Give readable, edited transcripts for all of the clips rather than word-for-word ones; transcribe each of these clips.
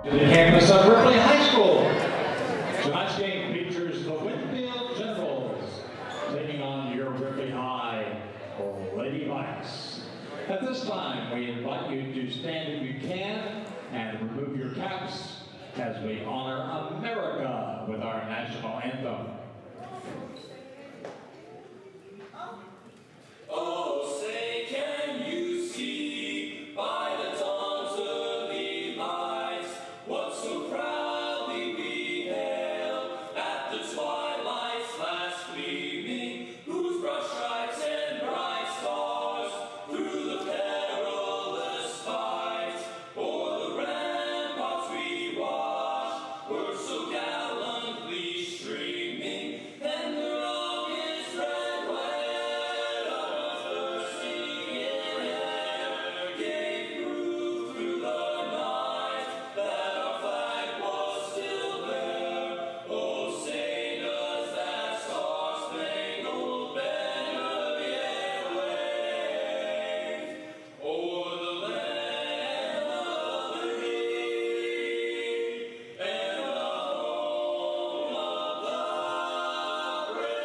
To the campus of Ripley High School. Tonight's game features the Winfield Generals taking on your Ripley High Lady Vikes. At this time, we invite you to stand if you can and remove your caps as we honor America with our national anthem. Oh, say can you see by the dawn's early light what so proudly we hailed at the twilight's last gleaming, whose broad stripes and bright stars through the perilous fight o'er the ramparts we watched were so gallantly streaming, and the rocket's red glare of thirsty air gave proof through the night that our flag was still there. Oh, say does that star-spangled banner yet wave o'er the land of the free and the home of the brave.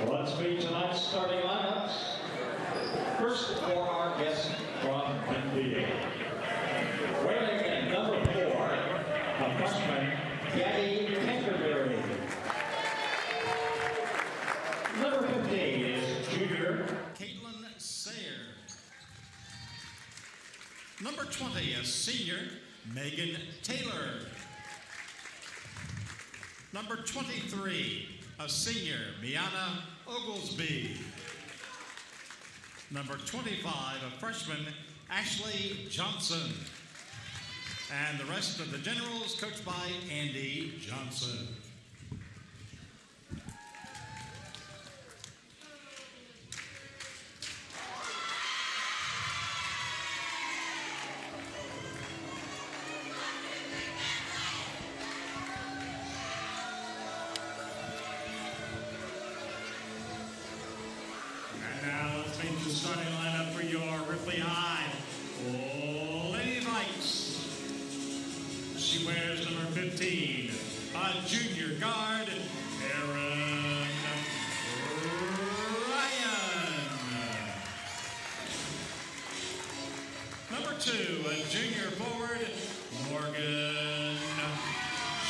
Well, let's meet tonight's starting lineups. First for our guest from Winfield. Wearing number 4, a freshman, Gabby Canterbury. Number 15 is junior Caitlin Sayer. Number 20, a senior, Megan Taylor. Number 23, a senior, Miana Oglesby. Number 25, a freshman, Ashley Johnson. And the rest of the Generals coached by Andy Johnson. And now let's meet the starting lineup for your Ripley High Lady Vikes. She wears number 15, a junior guard, Aaron Ryan. Number 2, a junior forward, Morgan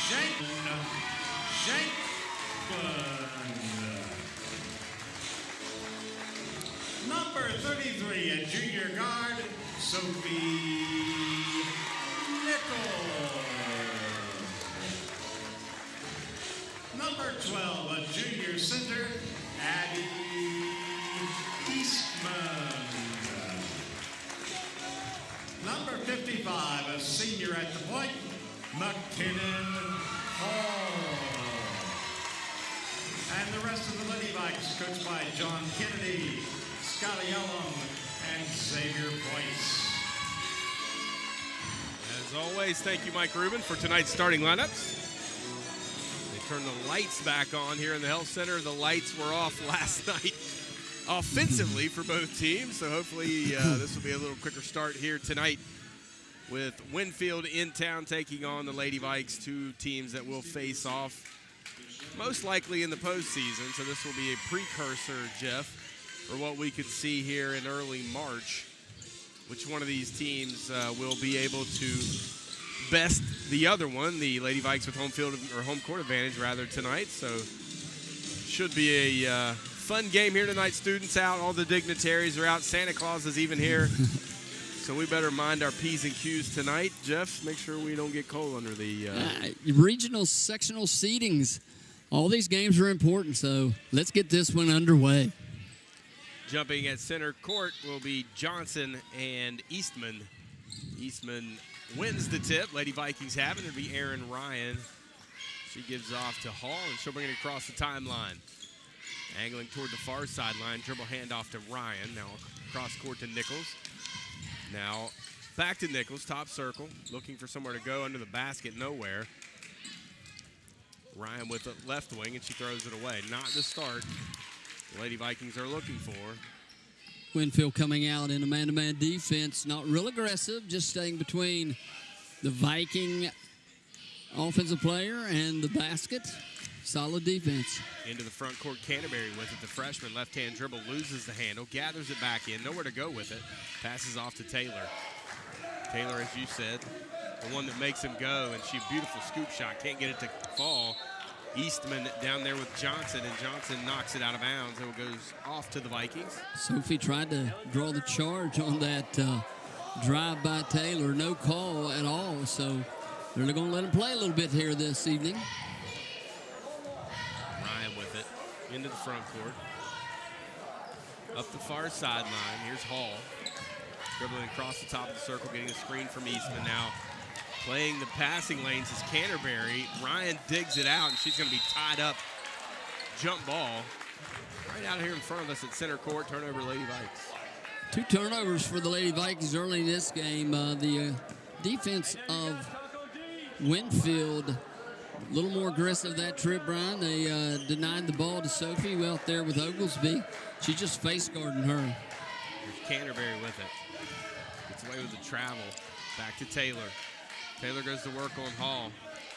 Shankman. Number 33, a junior guard, Sophie Nichols. Number 12, a junior center, Abby Eastman. Number 55, a senior at the point, McKinnon Hall. And the rest of the Lady Vikes coached by John Kennedy, Scotty Ellum, and Xavier Boyce. As always, thank you, Mike Rubin, for tonight's starting lineups. They turned the lights back on here in the Health Center. The lights were off last night offensively for both teams, so hopefully this will be a little quicker start here tonight with Winfield in town taking on the Lady Vikes, two teams that will face off most likely in the postseason. So this will be a precursor, Jeff, for what we could see here in early March. Which one of these teams will be able to best the other one, the Lady Vikes with home field or home court advantage rather tonight. So should be a fun game here tonight. Students out, all the dignitaries are out, Santa Claus is even here. So we better mind our P's and Q's tonight. Jeff, make sure we don't get cold under the regional sectional seedings. All these games are important, so let's get this one underway. Jumping at center court will be Johnson and Eastman. Eastman wins the tip. Lady Vikings have it. It'll be Erin Ryan. She gives off to Hall, and she'll bring it across the timeline. Angling toward the far sideline. Dribble handoff to Ryan. Now cross court to Nichols. Now back to Nichols, top circle. Looking for somewhere to go under the basket. Nowhere. Ryan with the left wing, and she throws it away. Not the start the Lady Vikings are looking for. Winfield coming out in a man-to-man defense, not real aggressive, just staying between the Viking offensive player and the basket. Solid defense. Into the front court, Canterbury with it. The freshman left-hand dribble loses the handle, gathers it back in, nowhere to go with it. Passes off to Taylor. Taylor, as you said, the one that makes him go, and she beautiful scoop shot, can't get it to fall. Eastman down there with Johnson, and Johnson knocks it out of bounds, and it goes off to the Vikings. Sophie tried to draw the charge on that drive by Taylor. No call at all, so they're going to let him play a little bit here this evening. Ryan with it into the front court. Up the far sideline, here's Hall. Dribbling across the top of the circle, getting a screen from Eastman. Now playing the passing lanes is Canterbury. Ryan digs it out, and she's going to be tied up. Jump ball right out here in front of us at center court. Turnover, Lady Vikes. 2 turnovers for the Lady Vikings early in this game. The defense of Winfield, a little more aggressive that trip, Brian. They denied the ball to Sophie out there with Oglesby. She's just face guarding her. Here's Canterbury with it. Gets away with the travel. Back to Taylor. Taylor goes to work on Hall.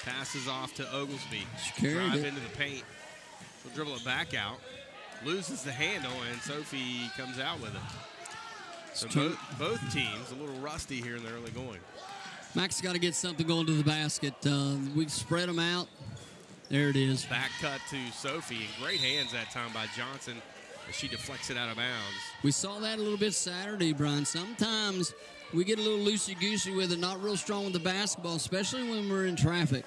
Passes off to Oglesby. Drive into the paint. She'll dribble it back out. Loses the handle, and Sophie comes out with it. So both teams a little rusty here in the early going. Max got to get something going to the basket. We've spread them out. There it is. Back cut to Sophie, and great hands that time by Johnson as she deflects it out of bounds. We saw that a little bit Saturday, Brian. Sometimes we get a little loosey-goosey with it, not real strong with the basketball, especially when we're in traffic.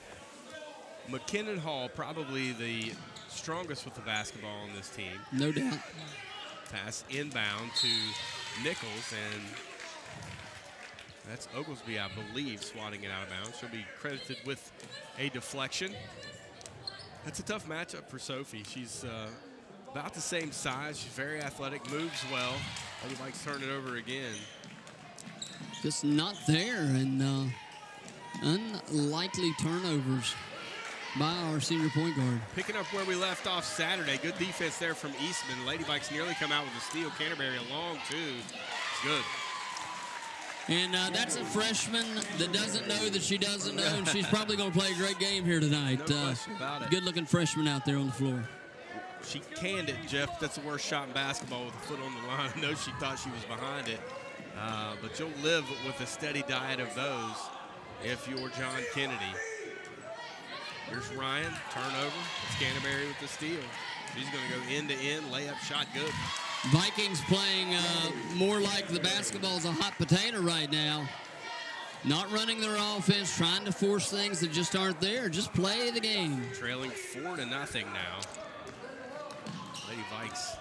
McKinnon Hall probably the strongest with the basketball on this team. No doubt. Pass inbound to Nichols, and that's Oglesby, I believe, swatting it out of bounds. She'll be credited with a deflection. That's a tough matchup for Sophie. She's about the same size. She's very athletic, moves well. Lady Vikes turn it over again. Just not there, and unlikely turnovers by our senior point guard. Picking up where we left off Saturday. Good defense there from Eastman. Lady Vikes nearly come out with a steal. Canterbury a long two. It's good. And that's a freshman that doesn't know that she doesn't know, and she's probably going to play a great game here tonight. No question about it. Good-looking freshman out there on the floor. She canned it, Jeff. That's the worst shot in basketball with a foot on the line. I know she thought she was behind it. But you'll live with a steady diet of those if you're John Kennedy. Here's Ryan, turnover. It's Canterbury with the steal. She's going to go end-to-end, layup shot good. Vikings playing more like the basketball's a hot potato right now. Not running their offense, trying to force things that just aren't there. Just play the game. Trailing 4-0 now. Lady Vikes,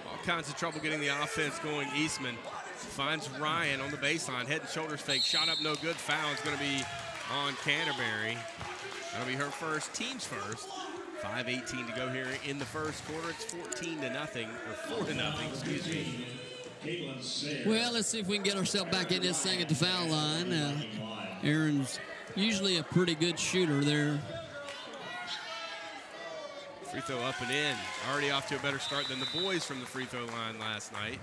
all kinds of trouble getting the offense going. Eastman finds Ryan on the baseline. Head and shoulders fake. Shot up, no good. Foul is going to be on Canterbury. That'll be her first, team's first. 5:18 to go here in the first quarter. It's 14-0, or 4-0, excuse me. Well, let's see if we can get ourselves back in this thing at the foul line. Aaron's usually a pretty good shooter there. Free throw up and in. Already off to a better start than the boys from the free throw line last night.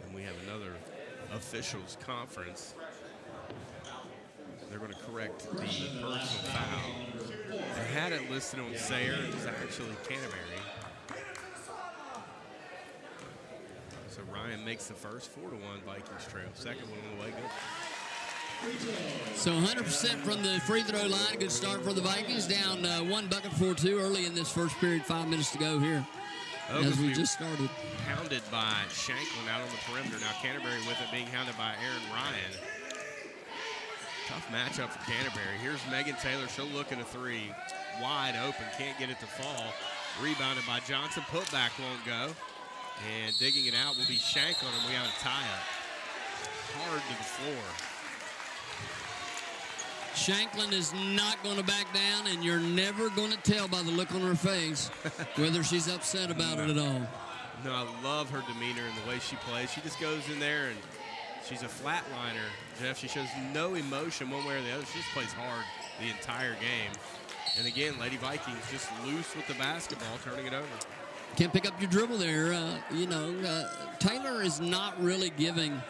And we have another officials conference. They're going to correct the personal foul. They had it listed on Sayer. It was actually Canterbury. So Ryan makes the first 4-1 Vikings trail. Second one on the way, good. So 100% from the free throw line. Good start for the Vikings. Down 1 bucket for 2 early in this first period. 5 minutes to go here as we just started. Hounded by Shanklin out on the perimeter. Now Canterbury with it being hounded by Aaron Ryan. Tough matchup for Canterbury. Here's Megan Taylor. She'll look at a three. Wide open. Can't get it to fall. Rebounded by Johnson. Putback won't go. And digging it out will be Shanklin, and we have a tie-up. Hard to the floor. Shanklin is not going to back down, and you're never going to tell by the look on her face whether she's upset about it at all. No, I love her demeanor and the way she plays. She just goes in there, and she's a flatliner, Jeff. She shows no emotion one way or the other. She just plays hard the entire game. And again, Lady Vikings just loose with the basketball, turning it over. Can't pick up your dribble there. Taylor is not really giving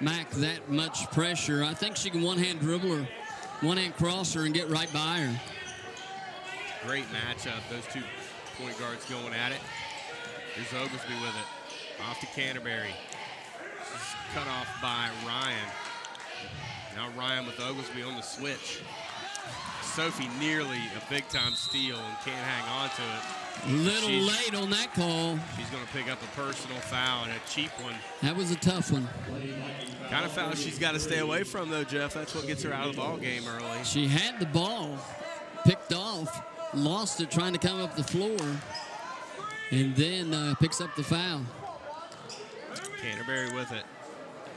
Mack that much pressure. I think she can one-hand dribble her, one-hand cross her, and get right by her. Great matchup. Those two point guards going at it. Here's Oglesby with it. Off to Canterbury. She's cut off by Ryan. Now Ryan with Oglesby on the switch. Sophie nearly a big-time steal and can't hang on to it. Little late on that call. She's going to pick up a personal foul and a cheap one. That was a tough one. Kind of foul she's got to stay away from, though, Jeff. That's what gets her out of the ball game early. She had the ball picked off, lost it trying to come up the floor, and then picks up the foul. Canterbury with it.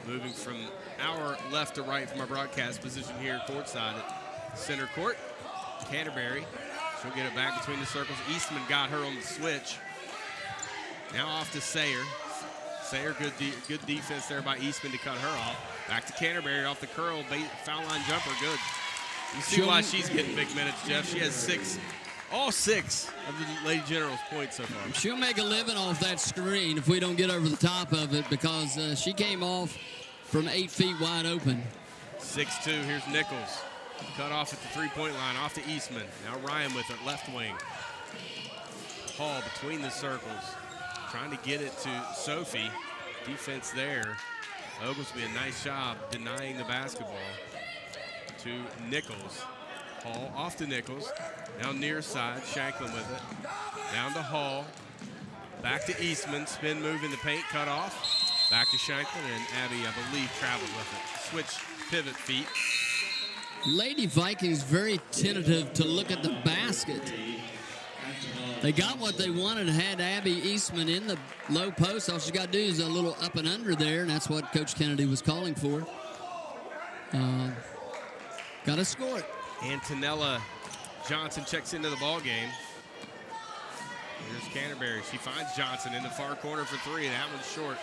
Moving from our left to right from our broadcast position here courtside at center court. Canterbury, she'll get it back between the circles. Eastman got her on the switch. Now off to Sayer. Sayer, good defense there by Eastman to cut her off. Back to Canterbury off the curl, foul line jumper, good. You see why she's getting big minutes, Jeff. She has all six of the Lady Generals points so far. She'll make a living off that screen if we don't get over the top of it, because she came off from 8 feet wide open. 6'2", here's Nichols. Cut off at the three-point line, off to Eastman. Now Ryan with it, left wing. Hall between the circles, trying to get it to Sophie. Defense there. Oglesby, a nice job denying the basketball to Nichols. Hall off to Nichols. Now near side, Shanklin with it. Down to Hall. Back to Eastman, spin move in the paint, cut off. Back to Shanklin, and Abby, I believe, traveled with it. Switch pivot feet. Lady Vikings very tentative to look at the basket. They got what they wanted, had Abby Eastman in the low post. All she got to do is a little up and under there, and that's what Coach Kennedy was calling for. Got to score it. Antonella Johnson checks into the ball game. Here's Canterbury. She finds Johnson in the far corner for three. That one's short.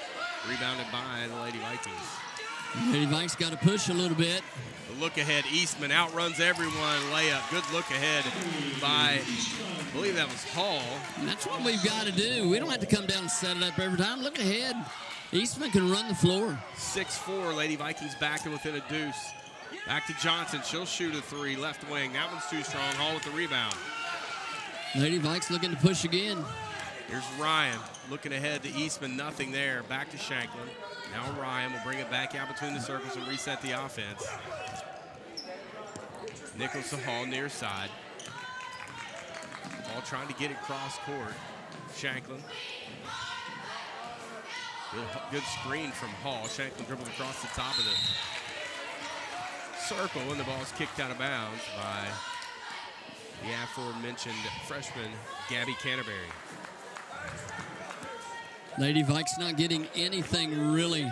Rebounded by the Lady Vikings. Lady Vikes got to push a little bit. The look ahead, Eastman outruns everyone. Layup, good look ahead by, I believe that was Hall. And that's what we've got to do. We don't have to come down and set it up every time. Look ahead. Eastman can run the floor. 6'4", Lady Vikings back and within a deuce. Back to Johnson. She'll shoot a three. Left wing. That one's too strong. Hall with the rebound. Lady Vikes looking to push again. Here's Ryan looking ahead to Eastman. Nothing there. Back to Shanklin. Now Ryan will bring it back out between the circles and reset the offense. Nichols to Hall near side. Hall trying to get it cross court. Shanklin. Good screen from Hall. Shanklin dribbled across the top of the circle, and the ball's kicked out of bounds by the aforementioned freshman, Gabby Canterbury. Lady Vikes not getting anything really,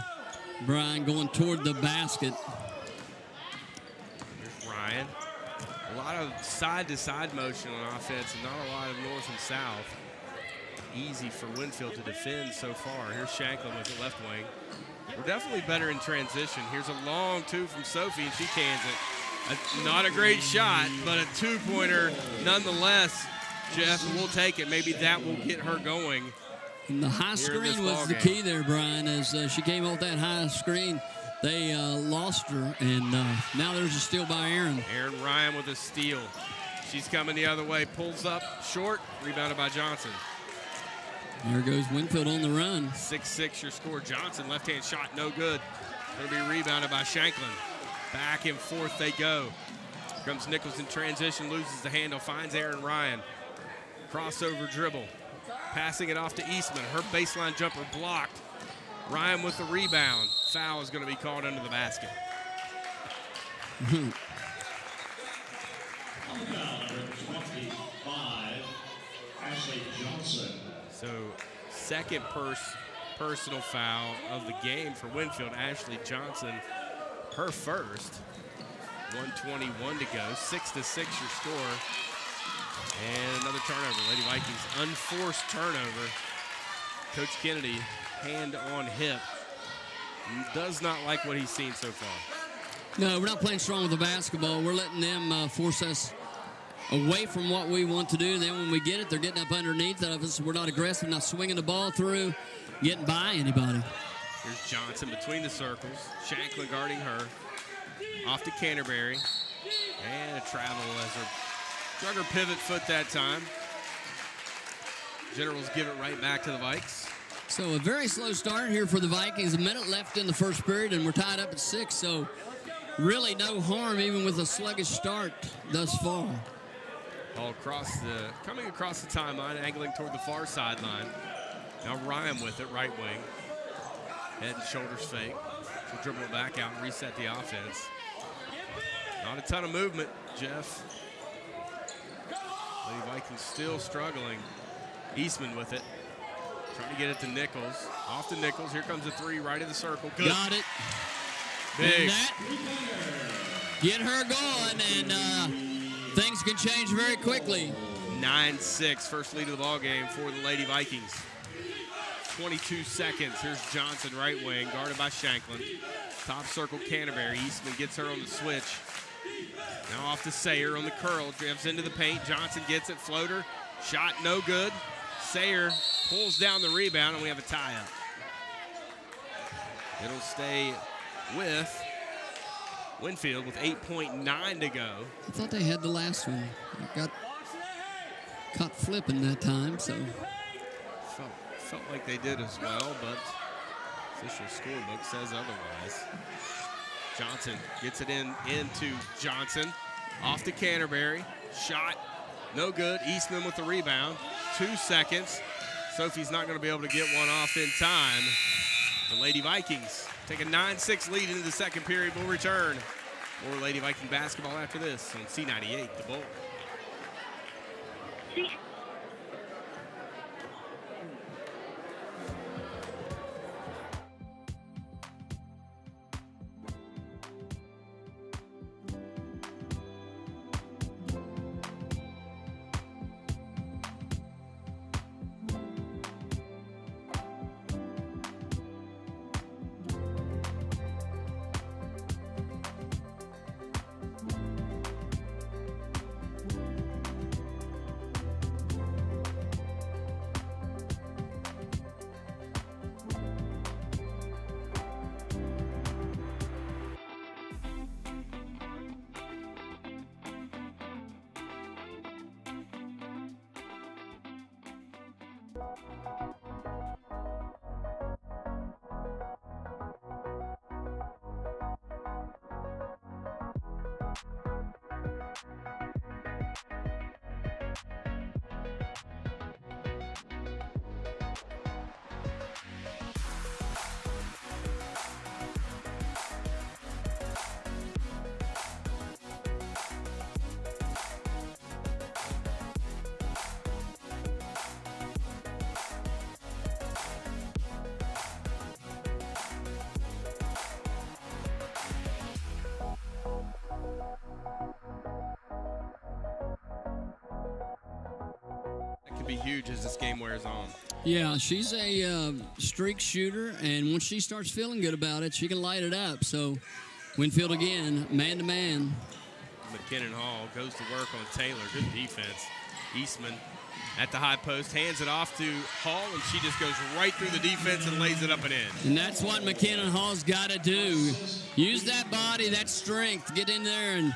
Brian, going toward the basket. Here's Ryan. A lot of side-to-side motion on offense and not a lot of north and south. Easy for Winfield to defend so far. Here's Shanklin with the left wing. We're definitely better in transition. Here's a long two from Sophie, and she cans it. Not a great shot, but a two-pointer nonetheless. Jeff, we'll take it. Maybe that will get her going. And the high screen was the key there, Brian, as she came off that high screen. They lost her, and now there's a steal by Aaron. Aaron Ryan with a steal. She's coming the other way, pulls up short, rebounded by Johnson. There goes Winfield on the run. 6-6 your score. Johnson, left-hand shot, no good. Going to be rebounded by Shanklin. Back and forth they go. Here comes Nichols in transition, loses the handle, finds Aaron Ryan. Crossover dribble. Passing it off to Eastman. Her baseline jumper blocked. Ryan with the rebound. Foul is going to be called under the basket. On foul number 25, Ashley Johnson. So second personal foul of the game for Winfield. Ashley Johnson, her first. 1:21 to go. 6-6 your score. And another turnover. Lady Vikings unforced turnover. Coach Kennedy, hand on hip, does not like what he's seen so far. No, we're not playing strong with the basketball. We're letting them force us away from what we want to do. Then when we get it, they're getting up underneath of us. We're not aggressive, not swinging the ball through, getting by anybody. Here's Johnson between the circles. Shanklin guarding her. Off to Canterbury. And a travel as her drug her pivot foot that time. Generals give it right back to the Vikes. So a very slow start here for the Vikings. A minute left in the first period, and we're tied up at 6. So really no harm, even with a sluggish start thus far. All coming across the timeline, angling toward the far sideline. Now Ryan with it, right wing. Head and shoulders fake. She'll dribble it back out and reset the offense. Not a ton of movement, Jeff. Lady Vikings still struggling. Eastman with it. Trying to get it to Nichols. Off to Nichols. Here comes a 3 right in the circle. Good. Got it. Big. And that, get her going, and things can change very quickly. 9-6, first lead of the ball game for the Lady Vikings. 22 seconds. Here's Johnson, right wing, guarded by Shanklin. Top circle, Canterbury. Eastman gets her on the switch. Now off to Sayer on the curl. Drifts into the paint. Johnson gets it. Floater. Shot no good. Sayer pulls down the rebound, and we have a tie-up. It'll stay with Winfield with 8.9 to go. I thought they had the last one. Got caught flipping that time, so. Felt like they did as well, but official scorebook says otherwise. Johnson gets it into Johnson. Off to Canterbury. Shot no good. Eastman with the rebound. 2 seconds. Sophie's not going to be able to get one off in time. The Lady Vikings take a 9-6 lead into the second period. We'll return. More Lady Viking basketball after this on C98, The Bull. Be huge as this game wears on. Yeah, she's a streak shooter, and once she starts feeling good about it, she can light it up. So Winfield again, man-to-man. McKinnon Hall goes to work on Taylor. Good defense. Eastman at the high post, hands it off to Hall, and she just goes right through the defense and lays it up and in. And that's what McKinnon Hall's got to do. Use that body, that strength, get in there and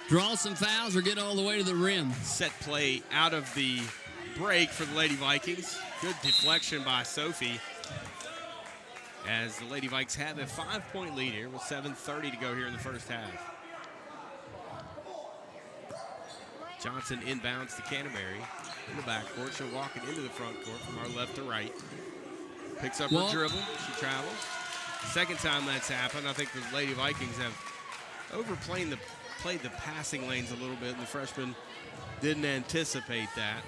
draw some fouls or get all the way to the rim. Set play out of the break for the Lady Vikings. Good deflection by Sophie as the Lady Vikes have a 5-point lead here with 7:30 to go here in the first half. Johnson inbounds to Canterbury in the backcourt. She'll walk it into the front court from our left to right. Picks up her dribble. She travels. Second time that's happened. I think the Lady Vikings have played the passing lanes a little bit, and the freshmen didn't anticipate that.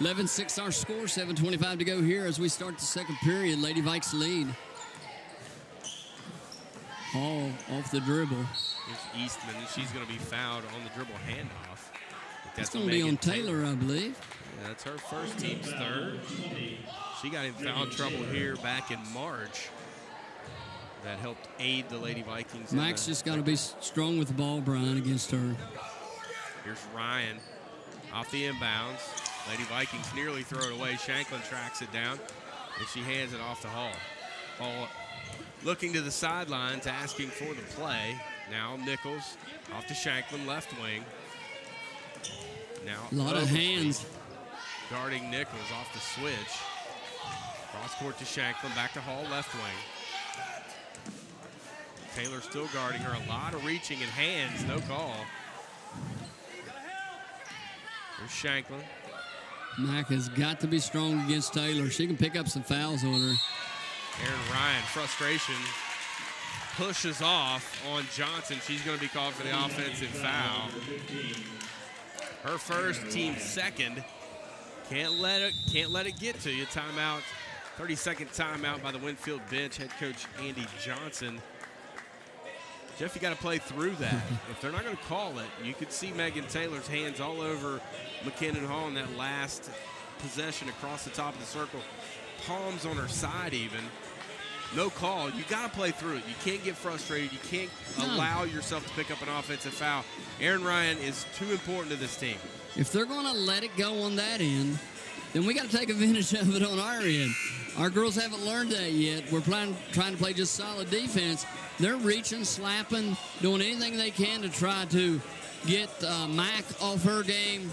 11-6 our score, 7:25 to go here as we start the second period. Lady Vikes lead. Hall off the dribble. Here's Eastman, and she's going to be fouled on the dribble handoff. That's going to be on Taylor, I believe. Yeah, that's her first, team's third. She got in foul trouble here back in March. That helped aid the Lady Vikings. Max just got to be strong with the ball, Brian, against her. Here's Ryan off the inbounds. Lady Vikings nearly throw it away. Shanklin tracks it down, and she hands it off to Hall. Hall looking to the sidelines, asking for the play. Now Nichols off to Shanklin, left wing. Now A lot of hands. Guarding Nichols off the switch. Cross court to Shanklin, back to Hall, left wing. Taylor still guarding her. A lot of reaching and hands, no call. There's Shanklin. Mack has got to be strong against Taylor. She can pick up some fouls on her. Aaron Ryan, frustration, pushes off on Johnson. She's going to be called for the offensive foul. Her first, team second. Can't let it get to you. Timeout. 30-second timeout by the Winfield bench. Head coach Andy Johnson. Jeff, you got to play through that. If they're not going to call it, you could see Megan Taylor's hands all over McKinnon Hall in that last possession across the top of the circle. Palms on her side even. No call. You got to play through it. You can't get frustrated. You can't allow yourself to pick up an offensive foul. Aaron Ryan is too important to this team. If they're going to let it go on that end, then we got to take advantage of it on our end. Our girls haven't learned that yet. We're trying to play just solid defense. They're reaching, slapping, doing anything they can to try to get Mack off her game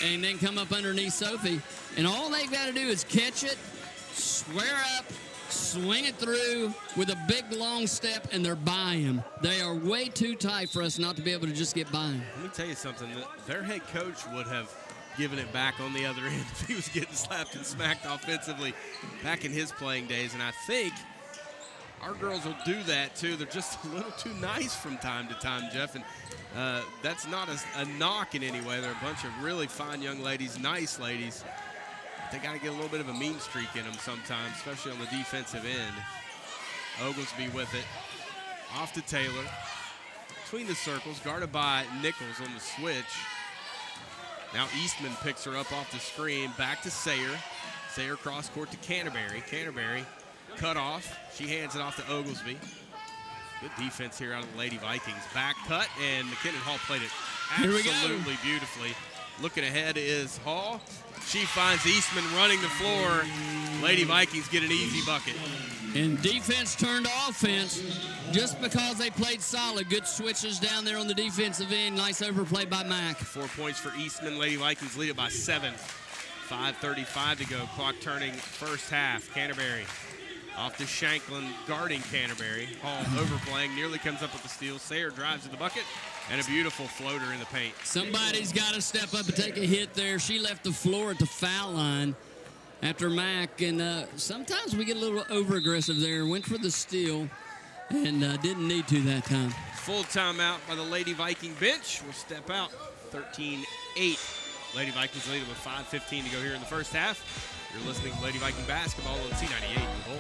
and then come up underneath Sophie. And all they've got to do is catch it, square up, swing it through with a big, long step, and they're by him. They are way too tight for us not to be able to just get by him. Let me tell you something. Their head coach would have given it back on the other end if he was getting slapped and smacked offensively back in his playing days. And I think our girls will do that, too. They're just a little too nice from time to time, Jeff. And that's not a knock in any way. They're a bunch of really fine young ladies, nice ladies. They got to get a little bit of a mean streak in them sometimes, especially on the defensive end. Oglesby with it. Off to Taylor. Between the circles, guarded by Nichols on the switch. Now Eastman picks her up off the screen. Back to Sayer. Sayer cross court to Canterbury. Canterbury cut off. She hands it off to Oglesby. Good defense here out of the Lady Vikings. Back cut, and McKinnon Hall played it absolutely beautifully. Looking ahead is Hall. She finds Eastman running the floor. Lady Vikings get an easy bucket. And defense turned to offense just because they played solid. Good switches down there on the defensive end. Nice overplay by Mack. 4 points for Eastman. Lady Vikings lead it by 7. 5:35 to go. Clock turning first half. Canterbury off to Shanklin, guarding Canterbury. Hall overplaying, nearly comes up with the steal. Sayer drives to the bucket, and a beautiful floater in the paint. Somebody's got to step up and take a hit there. She left the floor at the foul line after Mack, and sometimes we get a little over-aggressive there. Went for the steal and didn't need to that time. Full timeout by the Lady Viking bench. We'll step out 13-8. Lady Vikings lead it with 5:15 to go here in the first half. You're listening to Lady Viking basketball on C98 The Bull.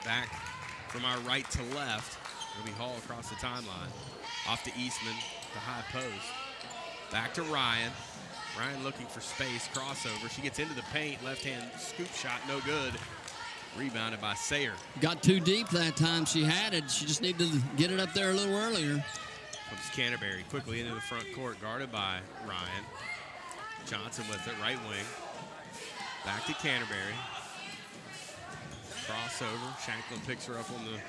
Back from our right to left. It'll be Hall across the timeline. Off to Eastman, the high post. Back to Ryan. Ryan looking for space, crossover. She gets into the paint, left-hand scoop shot, no good. Rebounded by Sayer. Got too deep that time. She had it. She just needed to get it up there a little earlier. Comes Canterbury quickly into the front court, guarded by Ryan. Johnson with it, right wing. Back to Canterbury. Crossover. Shanklin picks her up on the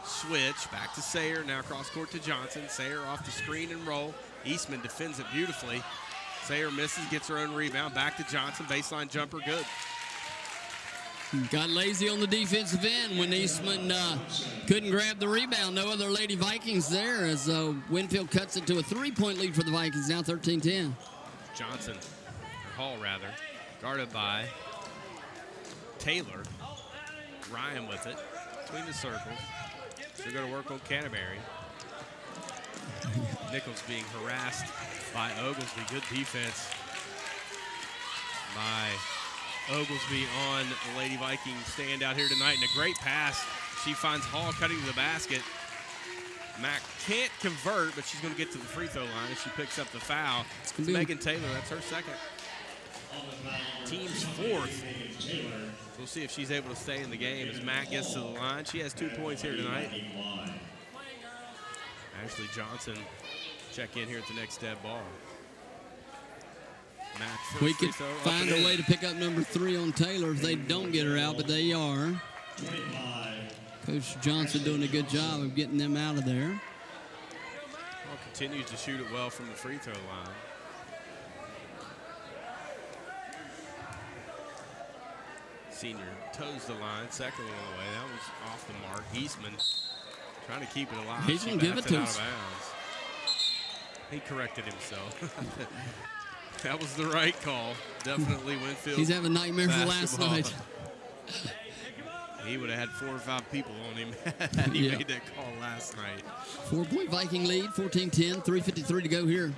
switch. Back to Sayer. Now cross court to Johnson. Sayer off the screen and roll. Eastman defends it beautifully. Sayer misses, gets her own rebound. Back to Johnson. Baseline jumper, good. Got lazy on the defensive end when Eastman couldn't grab the rebound. No other Lady Vikings there as Winfield cuts it to a 3-point lead for the Vikings, now 13-10. Johnson, or Hall rather, guarded by Taylor. Ryan with it, between the circles. They're going to work on Canterbury. Nichols being harassed by Oglesby. Good defense by Oglesby on the Lady Vikings stand out here tonight. And a great pass. She finds Hall cutting to the basket. Mack can't convert, but she's going to get to the free throw line as she picks up the foul. It's Megan Taylor. That's her second. Team's fourth. We'll see if she's able to stay in the game as Mack gets to the line. She has 2 points here tonight. Ashley Johnson check in here at the next dead ball. Mack we could find a way to pick up number 3 on Taylor if they don't get her out, but they are. Coach Johnson doing a good job of getting them out of there. Hall continues to shoot it well from the free throw line. Senior toes the line, second one on the way. That was off the mark. Eastman trying to keep it alive. He's going to give it to us. He corrected himself. That was the right call. Definitely Winfield. He's having nightmares for last night. He would have had 4 or 5 people on him had he made that call last night. 4-point Viking lead, 14-10, 3:53 to go here.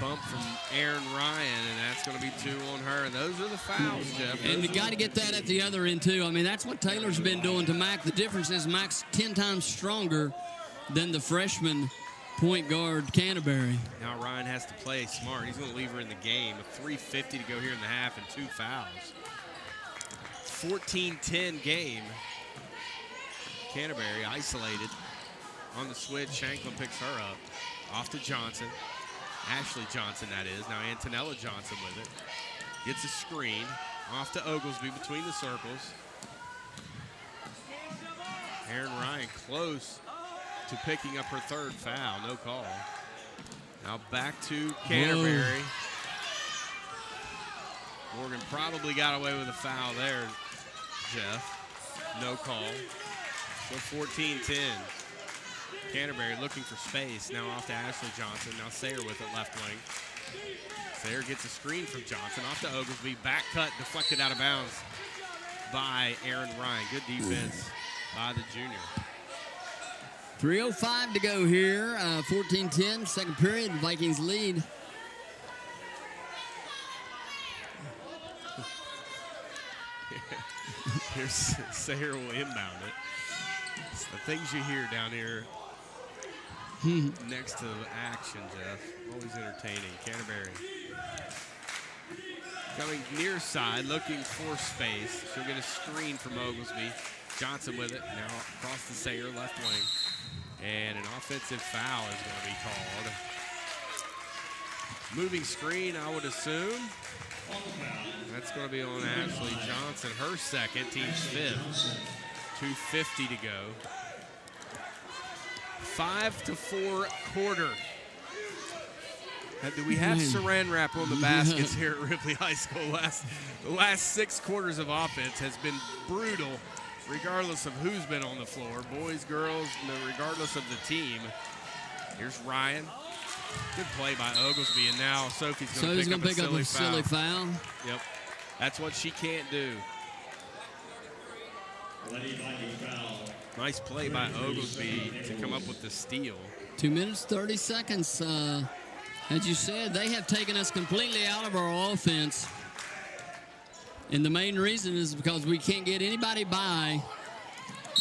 Bump from Aaron Ryan, and that's going to be 2 on her. And those are the fouls, Jeff. And you got to get that at the other end, too. I mean, that's what Taylor's been doing to Mack. The difference is Mack's 10 times stronger than the freshman point guard Canterbury. Now Ryan has to play smart. He's going to leave her in the game. A 3:50 to go here in the half and 2 fouls. 14-10 game. Canterbury isolated on the switch. Shanklin picks her up. Off to Johnson. Ashley Johnson, that is. Now Antonella Johnson with it. Gets a screen. Off to Oglesby between the circles. Aaron Ryan close to picking up her 3rd foul. No call. Now back to Canterbury. Whoa. Morgan probably got away with a foul there, Jeff. No call. So 14-10. Canterbury looking for space. Now off to Ashley Johnson. Now Sayer with it left wing. Sayer gets a screen from Johnson. Off to Oglesby. Back cut deflected out of bounds by Aaron Ryan. Good defense by the junior. 3:05 to go here. 14-10, second period. Vikings lead. Here's Sayer will inbound it. It's the things you hear down here next to the action, Jeff. Always entertaining. Canterbury coming near side, looking for space. She'll get a screen from Oglesby. Johnson with it. Now across the Sayer left wing. And an offensive foul is going to be called. Moving screen, I would assume. That's going to be on Ashley Johnson, her second, team's 5th. 2:50 to go. 5-4 quarter. Do we have saran wrap on the baskets here at Ripley High School? The last 6 quarters of offense has been brutal, regardless of who's been on the floor. Boys, girls, regardless of the team. Here's Ryan. Good play by Oglesby, and now Sophie's going to pick up a silly foul. Yep. That's what she can't do. Nice play by Oglesby to come up with the steal. 2 minutes, 30 seconds. As you said, they have taken us completely out of our offense. And the main reason is because we can't get anybody by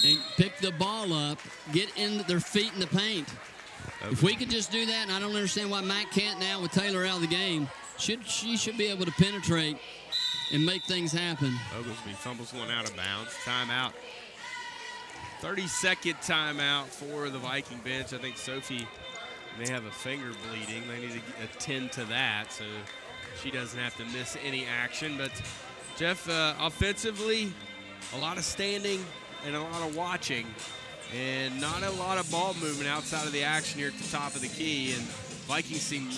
and pick the ball up, get in their feet in the paint. Okay. If we could just do that, and I don't understand why Mack can't now with Taylor out of the game, she should be able to penetrate and make things happen. Oglesby fumbles one out of bounds. Timeout 30-second timeout for the Viking bench. I think Sophie may have a finger bleeding. They need to attend to that so she doesn't have to miss any action. But, Jeff, offensively, a lot of standing and a lot of watching and not a lot of ball movement outside of the action here at the top of the key. And Vikings seem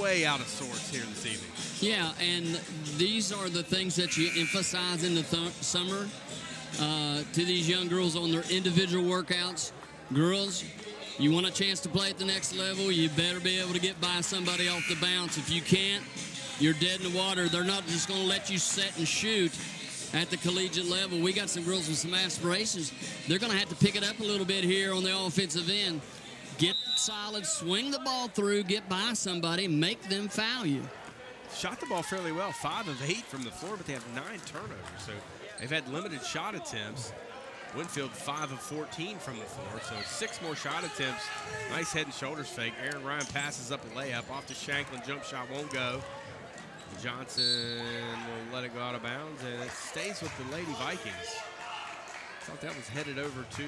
way out of sorts here this evening. Yeah, and these are the things that you emphasize in the summer to these young girls on their individual workouts. Girls, you want a chance to play at the next level, you better be able to get by somebody off the bounce. If you can't, you're dead in the water. They're not just going to let you set and shoot at the collegiate level. We got some girls with some aspirations. They're going to have to pick it up a little bit here on the offensive end. Get solid, swing the ball through, get by somebody, make them foul you. Shot the ball fairly well, 5 of 8 from the floor, but they have 9 turnovers. So they've had limited shot attempts. Winfield 5 of 14 from the floor, so 6 more shot attempts. Nice head and shoulders fake. Aaron Ryan passes up a layup off to Shanklin. Jump shot won't go. Johnson will let it go out of bounds, and it stays with the Lady Vikings. Thought that was headed over to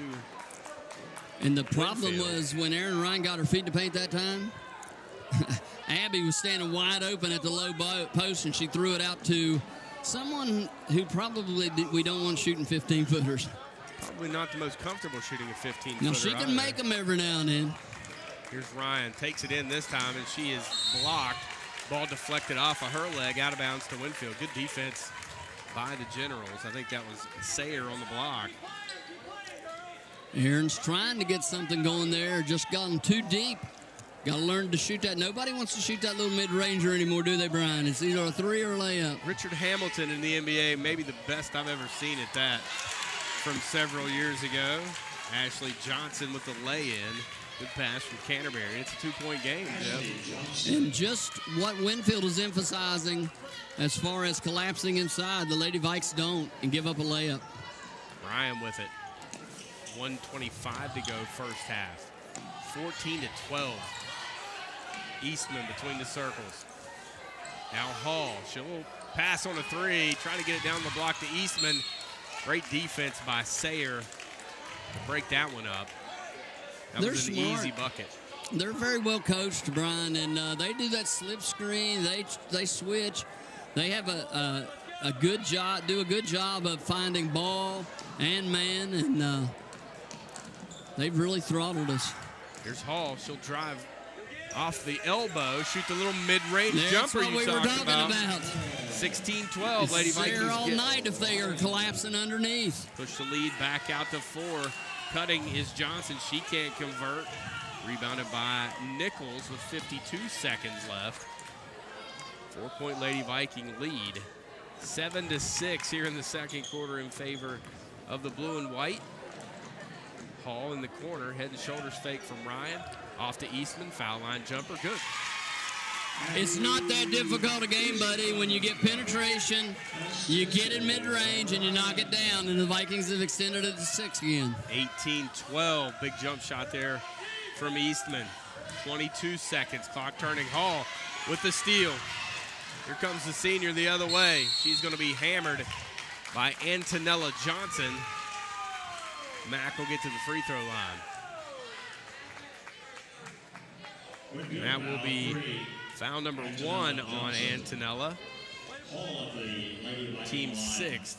And the problem Winfield. was when Aaron Ryan got her feet to paint that time, Abby was standing wide open at the low post, and she threw it out to someone who probably we don't want shooting 15-footers. probably not the most comfortable shooting a 15-footer. Now, she can make them every now and then. Here's Ryan, takes it in this time, and she is blocked. Ball deflected off of her leg, out of bounds to Winfield. Good defense by the Generals. I think that was Sayer on the block. Aaron's trying to get something going there, just gotten too deep. Got to learn to shoot that. Nobody wants to shoot that little mid-ranger anymore, do they, Brian? It's either a 3 or a layup. Richard Hamilton in the NBA, maybe the best I've ever seen at that from several years ago. Ashley Johnson with the lay-in. Good pass from Canterbury. It's a 2-point game, Jeff. And just what Winfield is emphasizing as far as collapsing inside, the Lady Vikes don't, and give up a layup. Ryan with it. 1:25 to go first half. 14-12. Eastman between the circles. Now Hall. She'll pass on a 3. Trying to get it down the block to Eastman. Great defense by Sayer to break that one up. That They're was an smart. easy bucket. They're very well coached, Brian, and they do that slip screen. They switch. They have a good job, do a good job of finding ball and man, and they've really throttled us. Here's Hall. She'll drive off the elbow, shoot the little mid-range That's jumper what you we were talked talking about. 16-12, Lady It's there Vikings all get- night if they are collapsing underneath. Push the lead back out to 4. Cutting is Johnson. She can't convert. Rebounded by Nichols with 52 seconds left. 4-point Lady Viking lead. 7-6 here in the second quarter in favor of the blue and white. Hall in the corner. Head and shoulders fake from Ryan. Off to Eastman. Foul line jumper. Good. It's not that difficult a game, buddy. When you get penetration, you get in mid-range and you knock it down, and the Vikings have extended it to 6 again. 18-12. Big jump shot there from Eastman. 22 seconds. Clock turning. Hall with the steal. Here comes the senior the other way. She's going to be hammered by Antonella Johnson. Mack will get to the free throw line. And that will be foul number 1 on Antonella. Team 6th.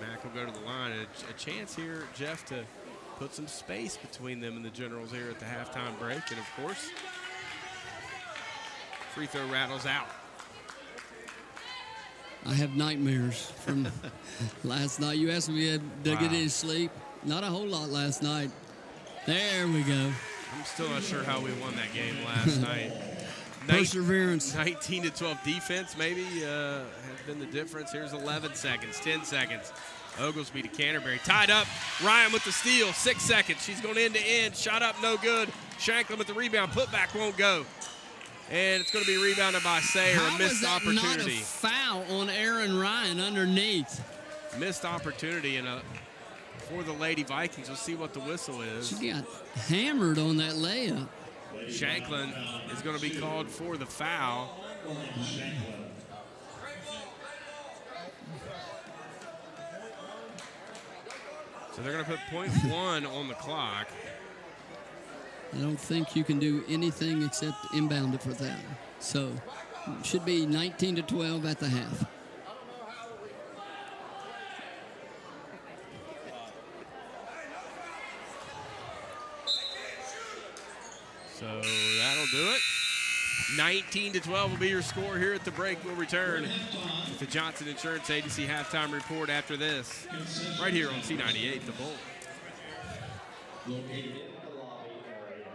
Mack will go to the line. A chance here, Jeff, to put some space between them and the Generals here at the halftime break. And, of course, free throw rattles out. I have nightmares from last night. You asked me to get any sleep. Not a whole lot last night. There we go. I'm still not sure how we won that game last night. Perseverance. 19-12 defense maybe has been the difference. Here's 11 seconds, 10 seconds. Oglesby to Canterbury. Tied up. Ryan with the steal. 6 seconds. She's going end to end. Shot up, no good. Shanklin with the rebound. Putback won't go. And it's going to be rebounded by Sayer. How A missed was that opportunity. not a foul on Aaron Ryan underneath? Missed opportunity and for the Lady Vikings. We'll see what the whistle is. She got hammered on that layup. Shanklin is going to be called for the foul. So they're going to put .1 on the clock. I don't think you can do anything except inbound it for that. So it should be 19-12 at the half. So that'll do it. 19-12 will be your score here at the break. We'll return with the Johnson Insurance Agency halftime report after this, right here on C98, The Bull. Located in the lobby area.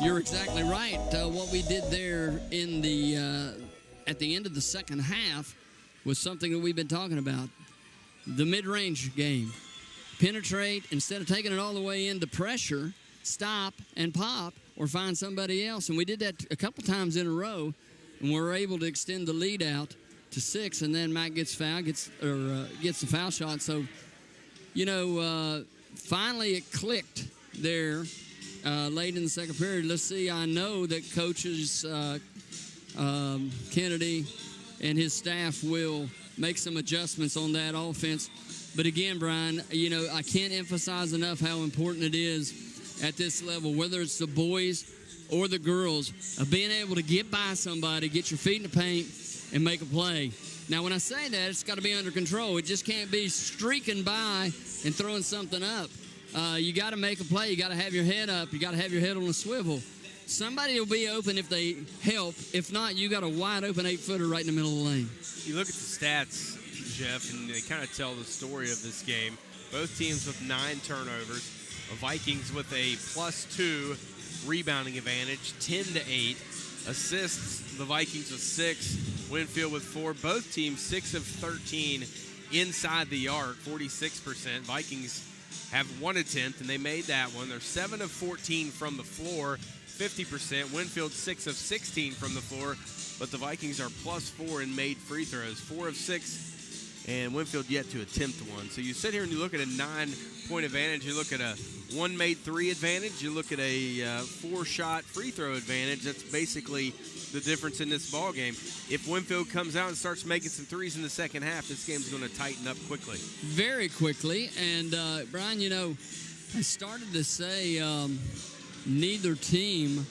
You're exactly right. What we did there in the at the end of the second half was something that we've been talking about. The mid-range game. Penetrate, instead of taking it all the way into pressure, stop and pop or find somebody else. And we did that a couple times in a row, and we were able to extend the lead out to 6, and then Matt gets the foul shot. So, finally it clicked there late in the second period. Let's see, I know that coaches Kennedy and his staff will make some adjustments on that offense. But again, Brian, I can't emphasize enough how important it is at this level, whether it's the boys or the girls, of being able to get by somebody, get your feet in the paint, and make a play. Now, when I say that, it's got to be under control. It just can't be streaking by and throwing something up. you got to make a play. You got to have your head up. You got to have your head on a swivel. Somebody will be open if they help. If not, you got a wide open 8-footer right in the middle of the lane. You look at the stats, Jeff, and they kind of tell the story of this game. Both teams with 9 turnovers. The Vikings with a +2 rebounding advantage, 10-8. Assists, the Vikings with 6. Winfield with 4. Both teams 6 of 13 inside the arc, 46%. Vikings have 1 attempt, and they made that one. They're 7 of 14 from the floor, 50%. Winfield 6 of 16 from the floor, but the Vikings are +4 in made free throws, 4 of 6, and Winfield yet to attempt one. So you sit here and you look at a 9-point advantage. You look at a 1 made 3 advantage. You look at a 4-shot free throw advantage. That's basically the difference in this ball game. If Winfield comes out and starts making some threes in the second half, this game's going to tighten up quickly. Very quickly. And, Brian, you know, I started to say neither team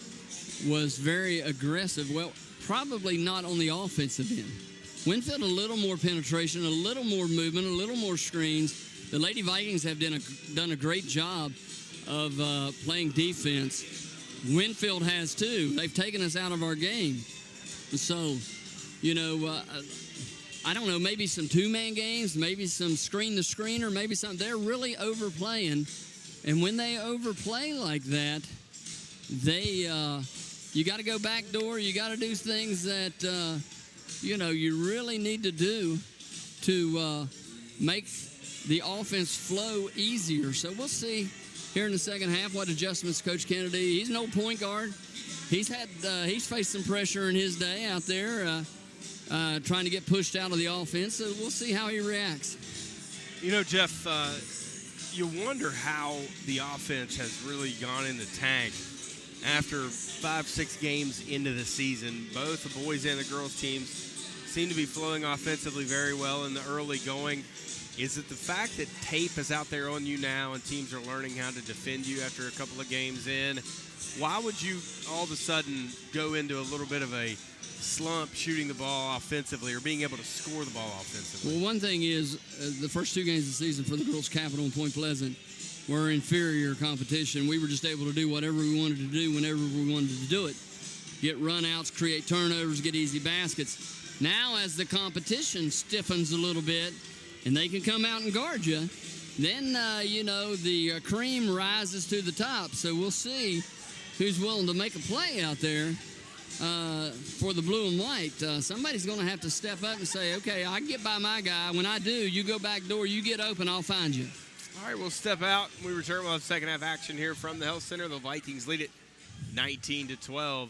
was very aggressive. Well, probably not on the offensive end. Winfield a little more penetration, a little more movement, a little more screens. The Lady Vikings have done a great job of playing defense. Winfield has too. They've taken us out of our game. So, you know, I don't know, maybe some two-man games, maybe some screen-to-screener, maybe something. They're really overplaying. And when they overplay like that, you got to go backdoor. You got to do things that, you know, you really need to do to make the offense flow easier. So we'll see here in the second half what adjustments Coach Kennedy. He's an old point guard. He's faced some pressure in his day out there trying to get pushed out of the offense. So we'll see how he reacts. You know, Jeff, you wonder how the offense has really gone in the tank after 5-6 games into the season. Both the boys and the girls teams seem to be flowing offensively very well in the early going. Is it the fact that tape is out there on you now and teams are learning how to defend you after a couple of games in? Why would you all of a sudden go into a little bit of a slump shooting the ball offensively or being able to score the ball offensively? Well, one thing is the first 2 games of the season for the girls' Capital and Point Pleasant were inferior competition. We were just able to do whatever we wanted to do whenever we wanted to do it. Get runouts, create turnovers, get easy baskets. Now as the competition stiffens a little bit and they can come out and guard you, then, you know, the cream rises to the top. So we'll see who's willing to make a play out there for the blue and white. Somebody's going to have to step up and say, okay, I can get by my guy. When I do, you go back door, you get open, I'll find you. All right, we'll step out. When we return, we'll have second half action here from the Health Center. The Vikings lead it 19-12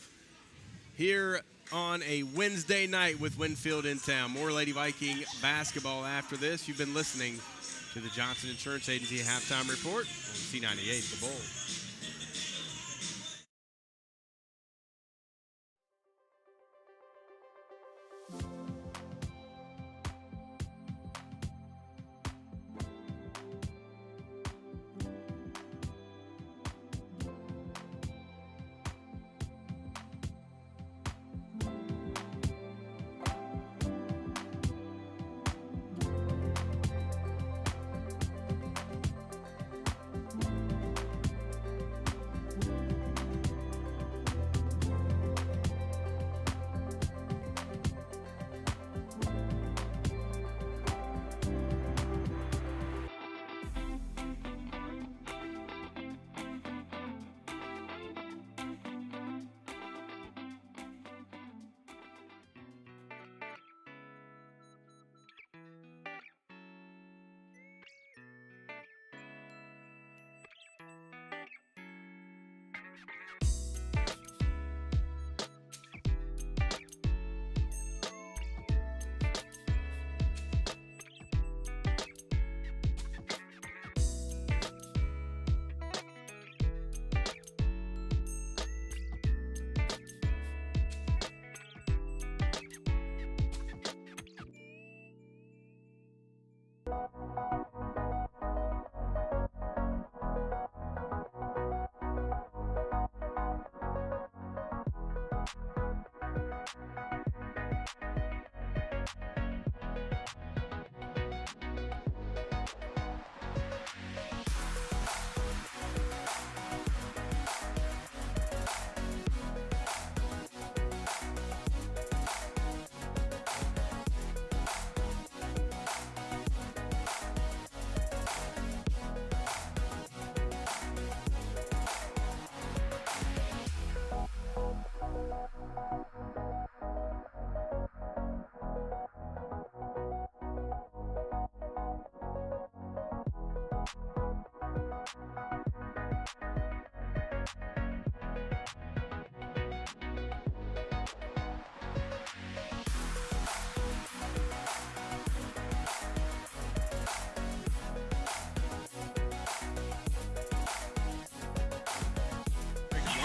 here on a Wednesday night with Winfield in town. More Lady Viking basketball after this. You've been listening to the Johnson Insurance Agency halftime report on C98 The Bull.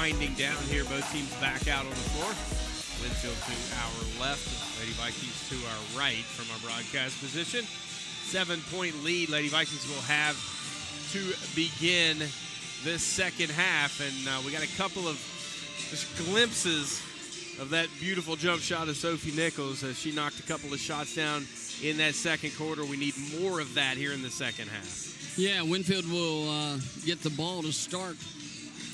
winding down here. Both teams back out on the floor. Winfield to our left, Lady Vikings to our right from our broadcast position. 7-point lead Lady Vikings will have to begin this second half. And we got a couple of just glimpses of that beautiful jump shot of Sophie Nichols as she knocked a couple of shots down in that second quarter. We need more of that here in the second half. Yeah, Winfield will get the ball to start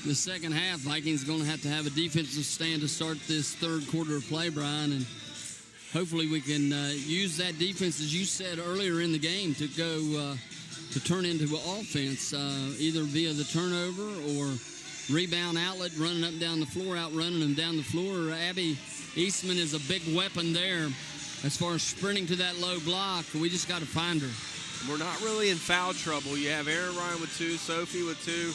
the second half. Vikings going to have a defensive stand to start this third quarter of play, Brian, and hopefully we can use that defense, as you said earlier in the game, to go to turn into offense, either via the turnover or rebound outlet, running up and down the floor, outrunning them down the floor. Abby Eastman is a big weapon there as far as sprinting to that low block. We just got to find her. We're not really in foul trouble. You have Aaron Ryan with 2, Sophie with 2.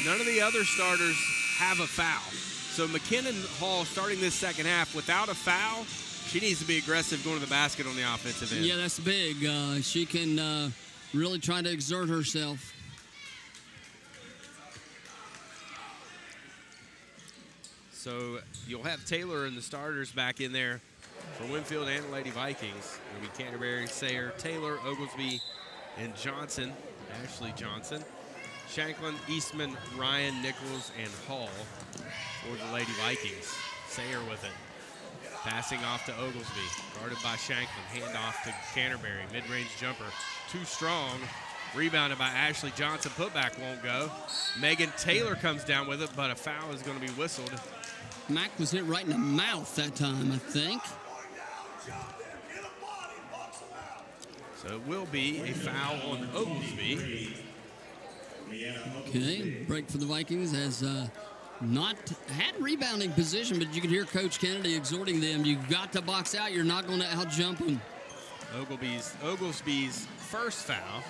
None of the other starters have a foul. So McKinnon Hall starting this second half without a foul, she needs to be aggressive going to the basket on the offensive end. Yeah, that's big. She can really try to exert herself. So you'll have Taylor and the starters back in there for Winfield and Lady Vikings. It'll be Canterbury, Sayer, Taylor, Oglesby, and Johnson, Ashley Johnson. Shanklin, Eastman, Ryan, Nichols, and Hall for the Lady Vikings. Sayer with it. Passing off to Oglesby. Guarded by Shanklin. Hand off to Canterbury. Mid-range jumper. Too strong. Rebounded by Ashley Johnson. Putback won't go. Megan Taylor comes down with it, but a foul is going to be whistled. Mack was hit right in the mouth that time, I think. So it will be a foul on Oglesby. Okay, break for the Vikings has not had rebounding position, but you could hear Coach Kennedy exhorting them. You've got to box out. You're not going to out-jump them. Oglesby's first foul.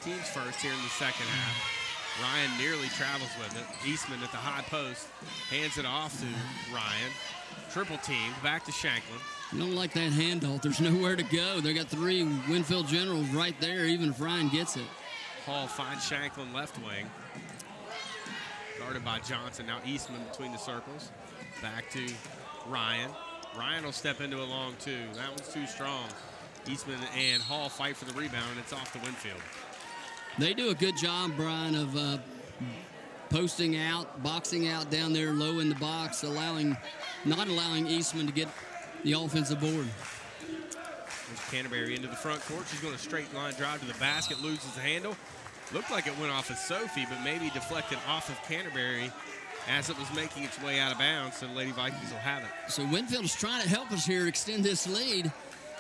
Team's first here in the second half. Ryan nearly travels with it. Eastman at the high post. Hands it off to Ryan. Triple team. Back to Shanklin. You don't like that handoff. There's nowhere to go. They got 3 Winfield Generals right there, even if Ryan gets it. Hall finds Shanklin left wing. Guarded by Johnson. Now Eastman between the circles. Back to Ryan. Ryan will step into a long 2. That one's too strong. Eastman and Hall fight for the rebound, and it's off to Winfield. They do a good job, Brian, of posting out, boxing out down there low in the box, not allowing Eastman to get the offensive board. There's Canterbury into the front court. She's going to straight line drive to the basket, loses the handle. Looked like it went off of Sophie, but maybe deflected off of Canterbury as it was making its way out of bounds, so the Lady Vikings will have it. So Winfield is trying to help us here extend this lead.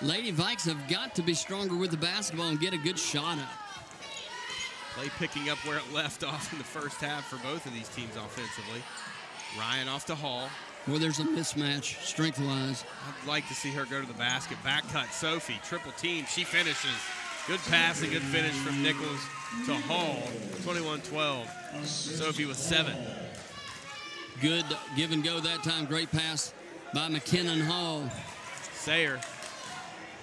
Lady Vikes have got to be stronger with the basketball and get a good shot up. Play picking up where it left off in the first half for both of these teams offensively. Ryan off to Hall. Well, there's a mismatch strength-wise. I'd like to see her go to the basket. Back cut, Sophie, triple team. She finishes. Good pass and good finish from Nichols to Hall. 21-12. Sophie with 7. Good give and go that time. Great pass by McKinnon Hall. Sayer,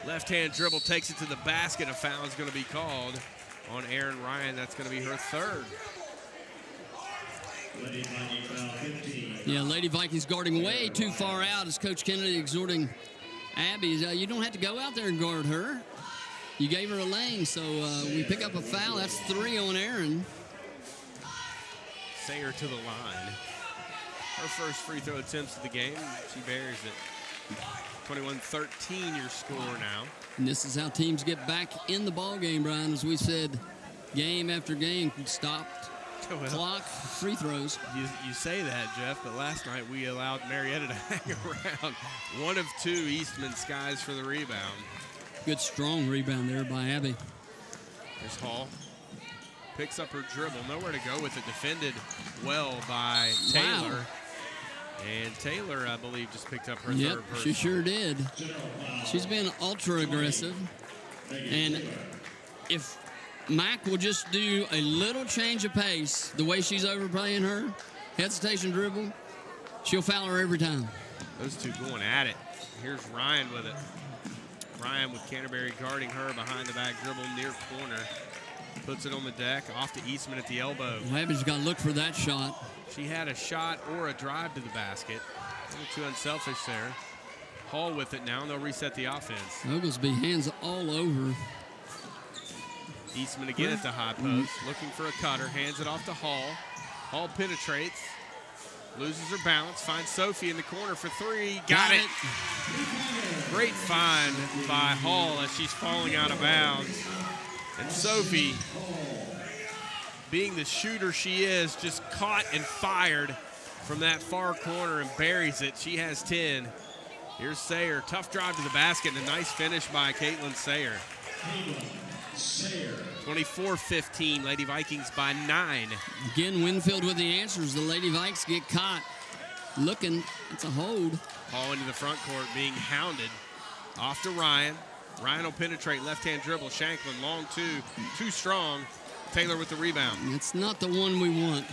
left-hand dribble, takes it to the basket. A foul is going to be called on Aaron Ryan. That's going to be her 3rd. Yeah, Lady Vikings guarding way too far out as Coach Kennedy exhorting Abby. You don't have to go out there and guard her. You gave her a lane, so we pick up a foul. That's 3 on Aaron. Sayer to the line. Her first free throw attempts of the game. She buries it. 21-13 your score now. And this is how teams get back in the ball game, Brian. As we said, game after game, stopped, clock, free throws. You say that, Jeff, but last night we allowed Marietta to hang around. 1 of 2 Eastman Skies for the rebound. Good strong rebound there by Abby. There's Hall. Picks up her dribble. Nowhere to go with it. Defended well by Taylor. Wow. And Taylor, I believe, just picked up her Yep, third person. she sure did. She's been ultra aggressive. And if Mack will just do a little change of pace, the way she's overplaying her, hesitation dribble, she'll foul her every time. Those two going at it. Here's Ryan with it. Ryan with Canterbury guarding her behind the back dribble near corner. Puts it on the deck, off to Eastman at the elbow. Labby's got to look for that shot. She had a shot or a drive to the basket. A little too unselfish there. Hall with it now, and they'll reset the offense. Oglesby hands all over. Eastman again at the high post, looking for a cutter, hands it off to Hall. Hall penetrates, loses her balance, finds Sophie in the corner for three. Got it. Great find by Hall as she's falling out of bounds. And Sophie, being the shooter she is, just caught and fired from that far corner and buries it. She has 10. Here's Sayer. Tough drive to the basket and a nice finish by Caitlin Sayer. 24-15, Lady Vikings by 9. Again, Winfield with the answers. The Lady Vikes get caught looking. It's a hold. Hall into the front court, being hounded. Off to Ryan. Ryan will penetrate, left-hand dribble. Shanklin, long two, too strong. Taylor with the rebound. It's not the one we want.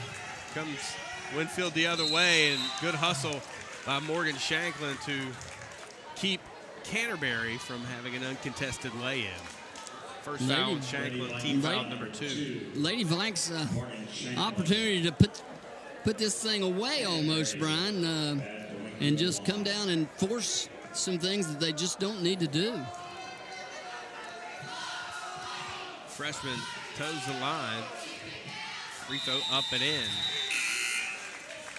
Comes Winfield the other way, and good hustle by Morgan Shanklin to keep Canterbury from having an uncontested lay-in. First foul on Shanklin, team foul number 2. Lady Vikes opportunity to put this thing away almost, Brian, and just come down and force some things that they just don't need to do. Freshman toes the line. Free throw up and in.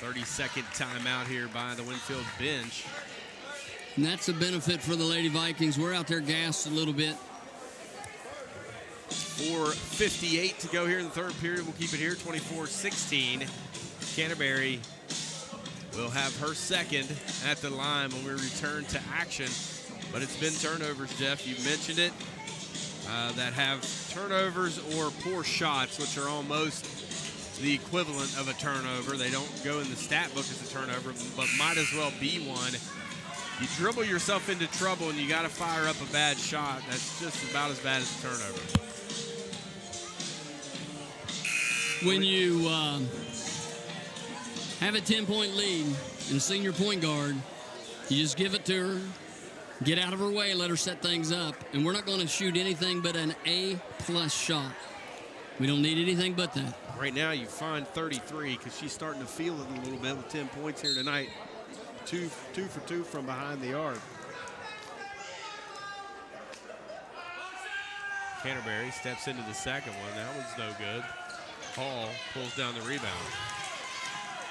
30-second timeout here by the Winfield bench. And that's a benefit for the Lady Vikings. We're out there gassed a little bit. 4:58 to go here in the third period. We'll keep it here, 24-16. Canterbury will have her second at the line when we return to action. But it's been turnovers, Jeff. You mentioned it. That have turnovers or poor shots, which are almost the equivalent of a turnover. They don't go in the stat book as a turnover, but might as well be one. You dribble yourself into trouble and you got to fire up a bad shot. That's just about as bad as a turnover. When you have a 10-point lead and a senior point guard, you just give it to her, get out of her way, let her set things up, and we're not going to shoot anything but an A-plus shot. We don't need anything but that. Right now you find 33 because she's starting to feel it a little bit with 10 points here tonight. Two for 2 from behind the arc. Canterbury steps into the second one. That one's no good. Hall pulls down the rebound.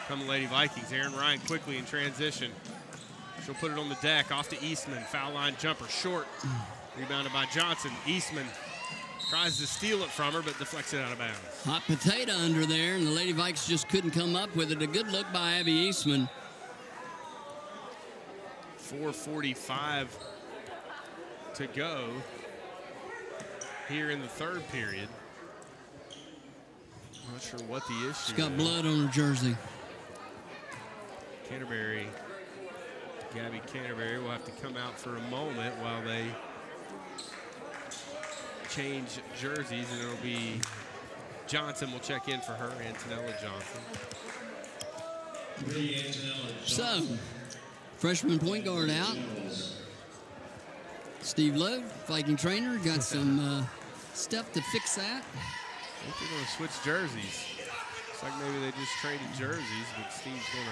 Come the Lady Vikings. Aaron Ryan quickly in transition. She'll put it on the deck, off to Eastman. Foul line jumper, short. Rebounded by Johnson. Eastman tries to steal it from her, but deflects it out of bounds. Hot potato under there, and the Lady Vikes just couldn't come up with it. A good look by Abby Eastman. 4:45 to go here in the third period. Not sure what the issue She's got is. blood on her jersey. Canterbury, Gabby Canterbury will have to come out for a moment while they change jerseys, and it'll be Johnson will check in for her, Antonella Johnson. So, freshman point guard out. Steve Lowe, Viking trainer, got some stuff to fix that. I think they're going to switch jerseys. Looks like maybe they just traded jerseys, but Steve's going to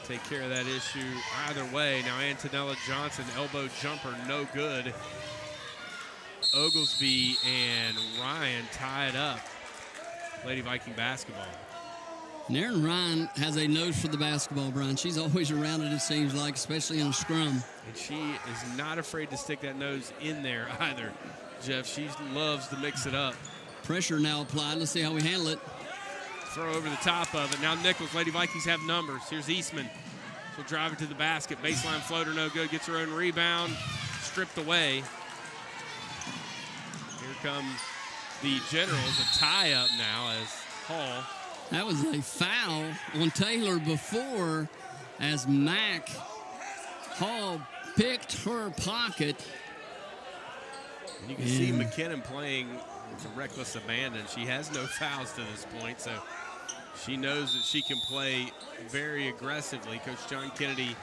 take care of that issue either way. Now Antonella Johnson, elbow jumper, no good. Oglesby and Ryan tied up. Lady Viking basketball. And Aaron Ryan has a nose for the basketball, Brian. She's always around it, it seems like, especially in a scrum. And she is not afraid to stick that nose in there either, Jeff. She loves to mix it up. Pressure now applied. Let's see how we handle it. Throw over the top of it. Now Nichols, Lady Vikings have numbers. Here's Eastman. She'll drive it to the basket. Baseline floater, no good. Gets her own rebound. Stripped away. Here come the Generals. A tie-up now as Hall. That was a foul on Taylor before as Mack Hall picked her pocket. And you can see McKinnon playing with a reckless abandon. She has no fouls to this point, so she knows that she can play very aggressively. Coach John Kennedy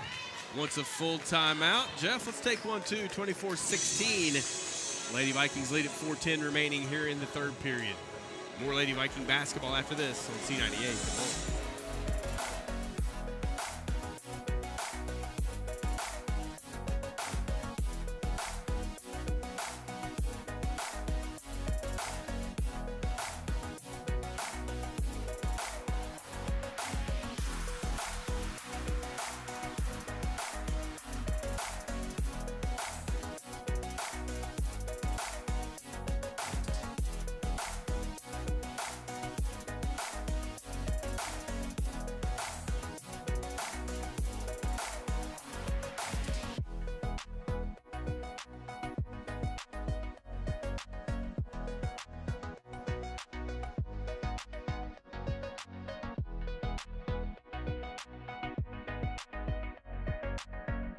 wants a full timeout. Jeff, let's take one, too. 24-16. Lady Vikings lead at 4:10 remaining here in the third period. More Lady Viking basketball after this on C98.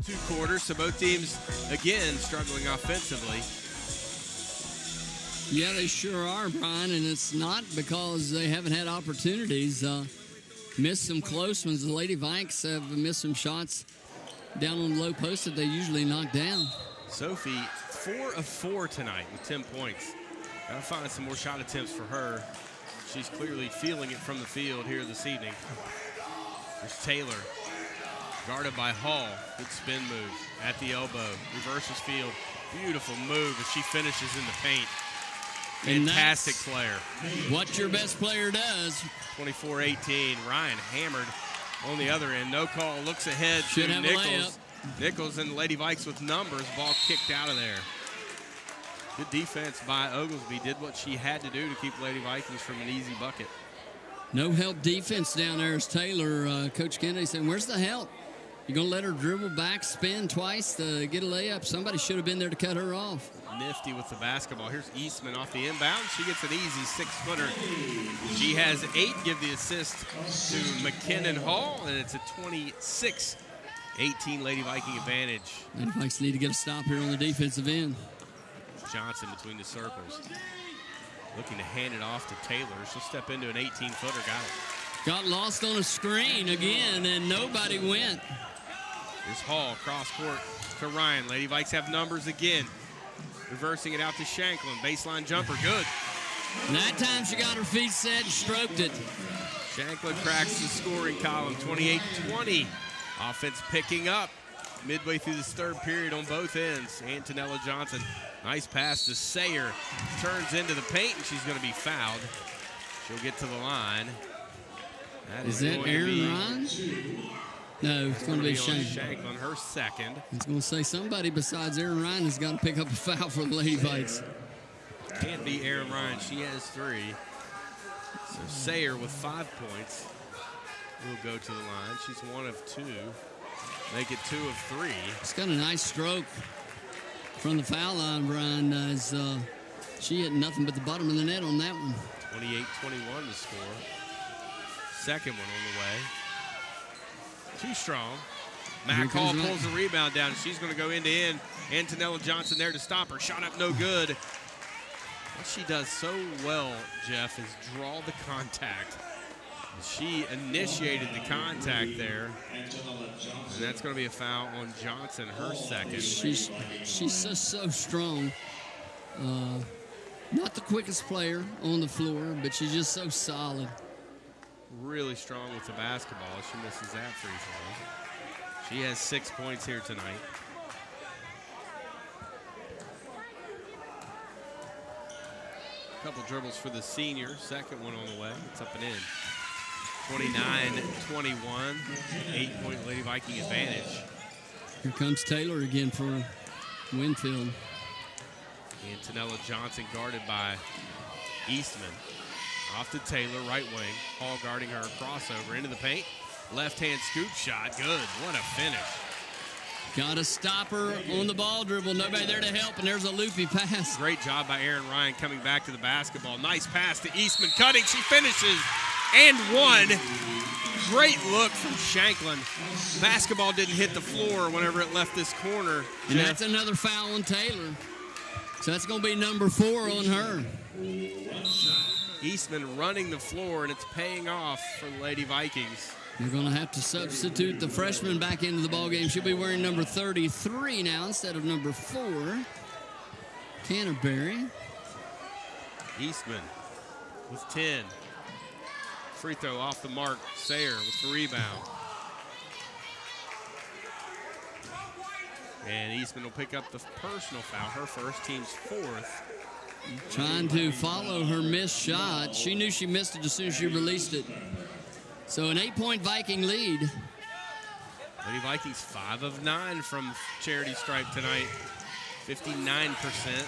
Two quarters, so both teams, again, struggling offensively. Yeah, they sure are, Brian, and it's not because they haven't had opportunities. Missed some close ones. The Lady Vikes have missed some shots down on the low post that they usually knock down. Sophie, 4 of 4 tonight with 10 points. Gotta find some more shot attempts for her. She's clearly feeling it from the field here this evening. There's Taylor. Guarded by Hall. Good spin move at the elbow. Reverses field. Beautiful move as she finishes in the paint. Fantastic player. What your best player does. 24-18. Ryan hammered on the other end. No call. Looks ahead Should to have Nichols. a layup. Nichols and the Lady Vikes with numbers. Ball kicked out of there. Good defense by Oglesby. Did what she had to do to keep Lady Vikings from an easy bucket. No help defense down there as Taylor. Coach Kennedy said, where's the help? You're going to let her dribble back, spin twice to get a layup? Somebody should have been there to cut her off. Nifty with the basketball. Here's Eastman off the inbound. She gets an easy 6-footer. She has 8. Give the assist to McKinnon Hall, and it's a 26-18 Lady Viking advantage. Lady Vikes need to get a stop here on the defensive end. Johnson between the circles. Looking to hand it off to Taylor. She'll step into an 18-footer. Got it. Got lost on a screen again, and nobody went. Here's Hall, cross court to Ryan. Lady Vikes have numbers again. Reversing it out to Shanklin. Baseline jumper, good. And that time she got her feet set and stroked it. Shanklin cracks the scoring column, 28-20. Offense picking up midway through this third period on both ends. Antonella Johnson, nice pass to Sayer. Turns into the paint, and she's going to be fouled. She'll get to the line. Is that Aaron Ryan? No, it's going to be Shanklin, her second. I was going to say somebody besides Aaron Ryan has got to pick up a foul for the Lady Vikes. Can't be Aaron Ryan. She has 3. So Sayer with 5 points will go to the line. She's 1 of 2. Make it 2 of 3. She's got a nice stroke from the foul line, Brian. As she hit nothing but the bottom of the net on that one. 28-21 to score. Second one on the way. Too strong. Matt Hall pulls the rebound down. She's going to go end to end. Antonella Johnson there to stop her. Shot up no good. What she does so well, Jeff, is draw the contact. She initiated the contact there. And that's going to be a foul on Johnson, her second. She's so strong. Not the quickest player on the floor, but she's just so solid. Really strong with the basketball. She misses that free throw. She has 6 points here tonight. Couple dribbles for the senior. Second one on the way. It's up and in. 29-21. 8-point Lady Viking advantage. Here comes Taylor again for Winfield. Antonella Johnson guarded by Eastman. Off to Taylor, right wing. Hall guarding her, crossover into the paint. Left-hand scoop shot, good. What a finish. Got to stop her on the ball dribble. Nobody there to help, and there's a loopy pass. Great job by Aaron Ryan coming back to the basketball. Nice pass to Eastman, cutting. She finishes and one. Great look from Shanklin. Basketball didn't hit the floor whenever it left this corner. And that's another foul on Taylor. So that's going to be number 4 on her. Eastman running the floor, and it's paying off for the Lady Vikings. They're going to have to substitute the freshman back into the ballgame. She'll be wearing number 33 now instead of number 4. Canterbury. Eastman with 10. Free throw off the mark. Sayer with the rebound. And Eastman will pick up the personal foul, her first, team's 4th. Trying to follow her missed shot. She knew she missed it as soon as she released it. So an 8-point Viking lead. Lady Vikings 5 of 9 from charity stripe tonight, 59%.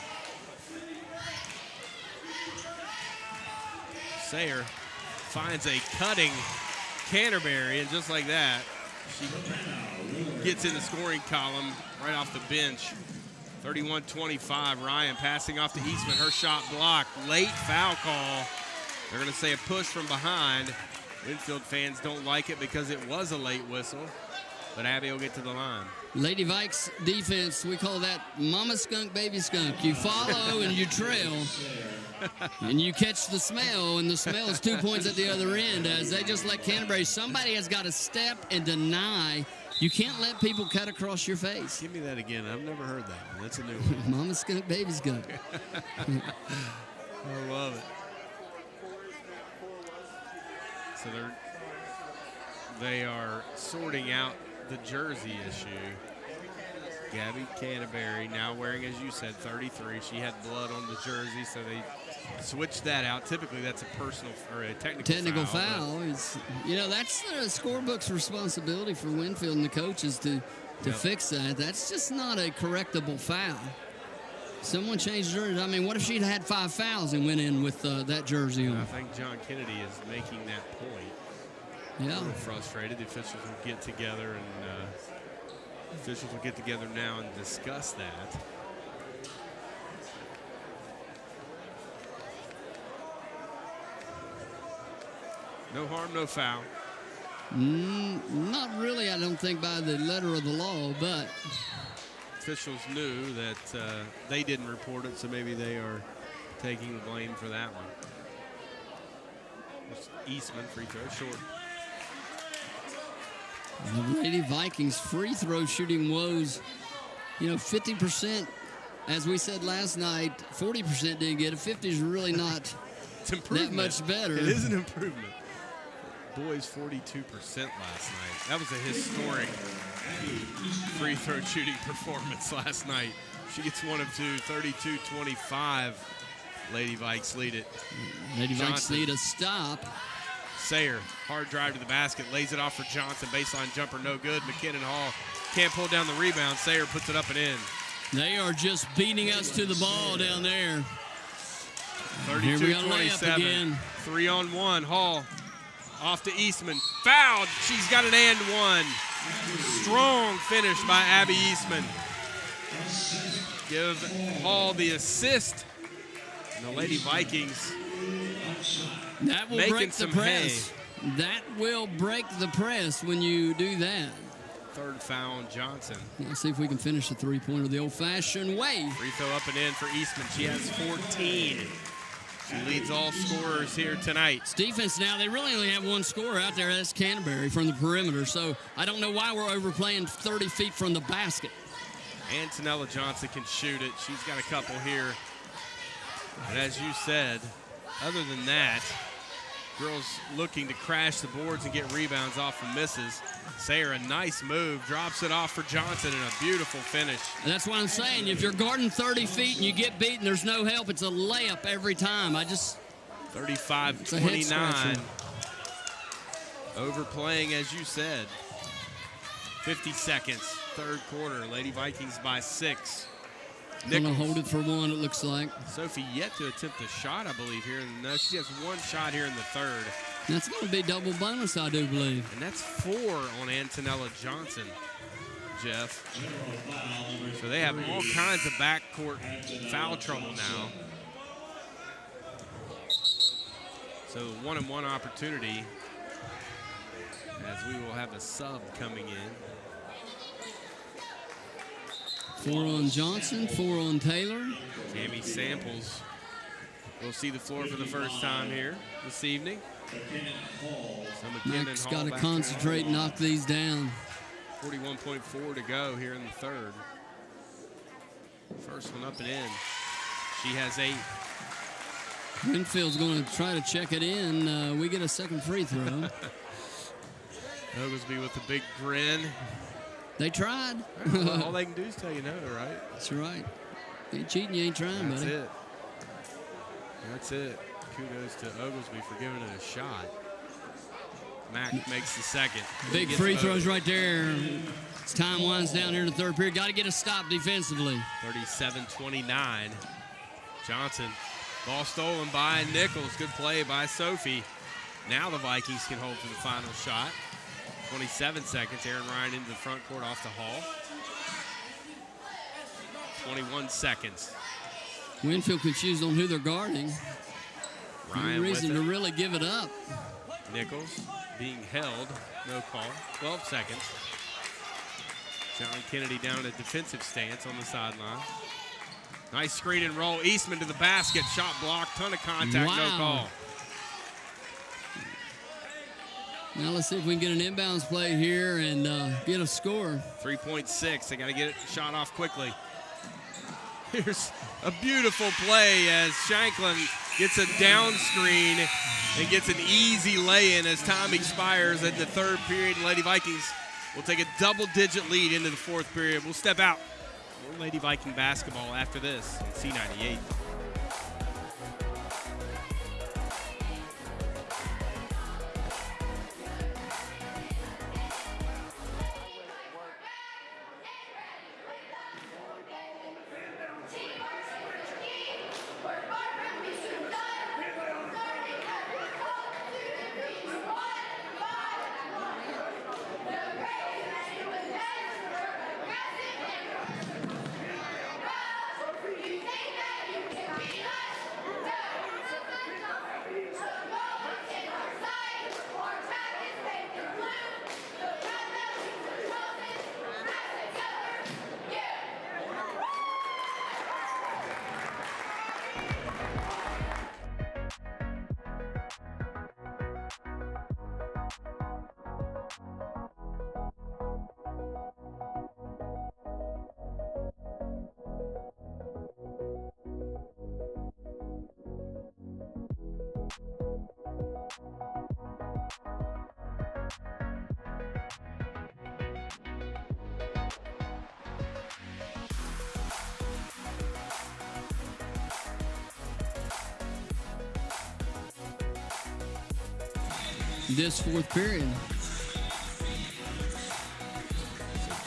Sayer finds a cutting Canterbury, and just like that, she gets in the scoring column right off the bench. 31-25, Ryan passing off to Eastman. Her shot blocked. Late foul call. They're going to say a push from behind. Winfield fans don't like it because it was a late whistle, but Abby will get to the line. Lady Vikes defense, we call that mama skunk, baby skunk. You follow and you trail, and you catch the smell, and the smell is 2 points at the other end as they just let Canterbury. Somebody has got to step and deny. You can't let people cut across your face. Give me that again. I've never heard that one. That's a new one. Mama skunk, baby skunk. I love it. So they are sorting out the jersey issue. Gabby Canterbury now wearing, as you said, 33. She had blood on the jersey, so they switched that out. Typically, that's a personal or a technical foul. It's, you know, that's the scorebook's responsibility for Winfield and the coaches to fix that. That's just not a correctable foul. Someone changed jersey. I mean, what if she'd had 5 fouls and went in with that jersey on? I think John Kennedy is making that point. Yeah. A little frustrated. The officials will get together now and discuss that. No harm, no foul. Not really, I don't think, by the letter of the law, but officials knew that they didn't report it, so maybe they are taking the blame for that one. There's Eastman, free throw, short. The Lady Vikings free throw shooting woes, 50%, as we said last night, 40% didn't get it. 50 is really not that much better. It is an improvement. Boys 42% last night. That was a historic free throw shooting performance last night. She gets 1 of 2, 32-25. Lady Vikes lead it. Lady Vikes lead a stop. Sayer, hard drive to the basket, lays it off for Johnson. Baseline jumper, no good. McKinnon Hall can't pull down the rebound. Sayer puts it up and in. They are just beating us to the ball down there. 32-27. 3-on-1. Hall off to Eastman. Fouled. She's got an and one. Strong finish by Abby Eastman. Give Hall the assist. And the Lady Vikings that will break the press. That will break the press when you do that. Third foul on Johnson. Let's see if we can finish the three-pointer the old-fashioned way. Free throw up and in for Eastman. She has 14. She leads all scorers here tonight. It's defense now, they really only have one scorer out there. That's Canterbury from the perimeter. So I don't know why we're overplaying 30 feet from the basket. Antonella Johnson can shoot it. She's got a couple here. And as you said, other than that, girls looking to crash the boards and get rebounds off of misses. Sayer, a nice move, drops it off for Johnson and a beautiful finish. And that's what I'm saying. If you're guarding 30 feet and you get beaten, there's no help. It's a layup every time. 35-29. Overplaying, as you said. 50 seconds, third quarter. Lady Vikings by 6. Gonna hold it for one, it looks like. Sophie yet to attempt a shot, I believe, here. No, she has one shot here in the third. That's going to be double bonus, I do believe. And that's 4 on Antonella Johnson, Jeff. So they have all kinds of backcourt foul trouble now. So 1-on-1 opportunity as we will have a sub coming in. 4 on Johnson, 4 on Taylor. Tammy Samples will see the floor for the first time here this evening. So Mike's got to concentrate and knock these down. 41.4 to go here in the third. First one up and in. She has 8. Winfield's going to try to check it in. We get a second free throw. Oglesby with a big grin. They tried. Well, all they can do is tell you no, right? That's right. Ain't cheating, you ain't trying, That's buddy. it. That's it. Kudos to Oglesby for giving it a shot. Mack makes the second. Big free throws right there. As time winds down here in the third period. Got to get a stop defensively. 37-29. Johnson. Ball stolen by Nichols. Good play by Sophie. Now the Vikings can hold to the final shot. 27 seconds. Aaron Ryan into the front court off the Hall. 21 seconds. Winfield confused on who they're guarding. Ryan No reason with to it. really give it up. Nichols being held. No call. 12 seconds. John Kennedy down in a defensive stance on the sideline. Nice screen and roll. Eastman to the basket. Shot blocked. Ton of contact. Wow. No call. Now let's see if we can get an inbounds play here and get a score. 3.6. They got to get it shot off quickly. Here's a beautiful play as Shanklin gets a down screen and gets an easy lay-in as time expires in the third period. Lady Vikings will take a double-digit lead into the fourth period. We'll step out. More Lady Viking basketball after this on C98. This fourth period.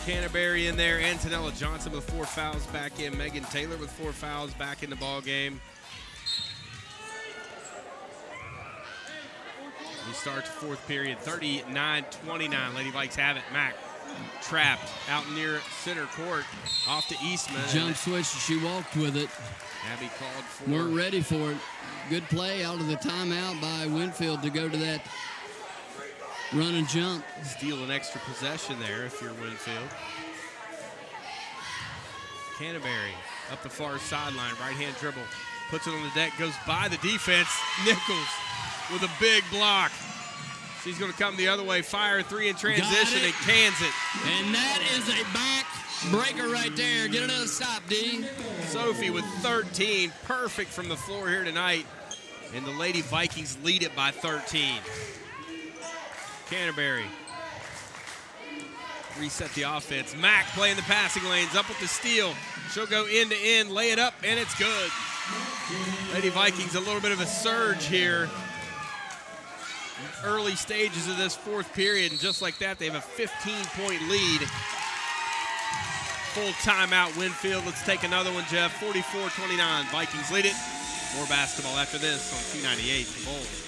Canterbury in there. Antonella Johnson with 4 fouls back in. Megan Taylor with 4 fouls back in the ball game. We start the fourth period, 39-29. Lady Vikes have it. Mack trapped out near center court, off to Eastman. Jump switch, she walked with it. Abby called for. Weren't ready for it. Good play out of the timeout by Winfield to go to that run and jump. Steal an extra possession there if you're Winfield. Canterbury up the far sideline, right-hand dribble. Puts it on the deck, goes by the defense. Nichols with a big block. She's going to come the other way, fire 3 in transition, and cans it. And that is a back breaker right there. Get another stop, D. Sophie with 13, perfect from the floor here tonight. And the Lady Vikings lead it by 13. Canterbury reset the offense. Mack playing the passing lanes, up with the steal. She'll go end to end, lay it up, and it's good. Lady Vikings a little bit of a surge here. Early stages of this fourth period, and just like that, they have a 15-point lead. Full timeout, Winfield. Let's take another one, Jeff. 44-29. Vikings lead it. More basketball after this on 298 The Bull.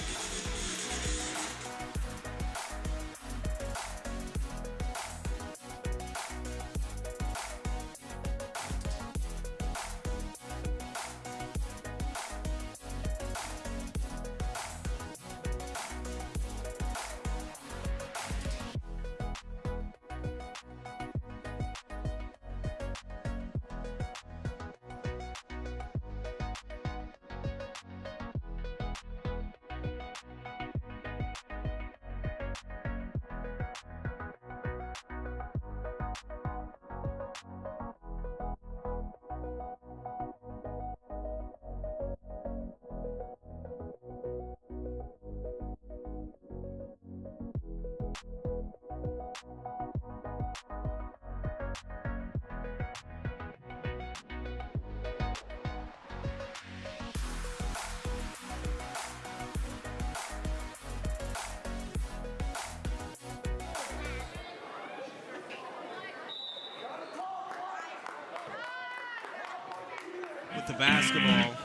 the basketball.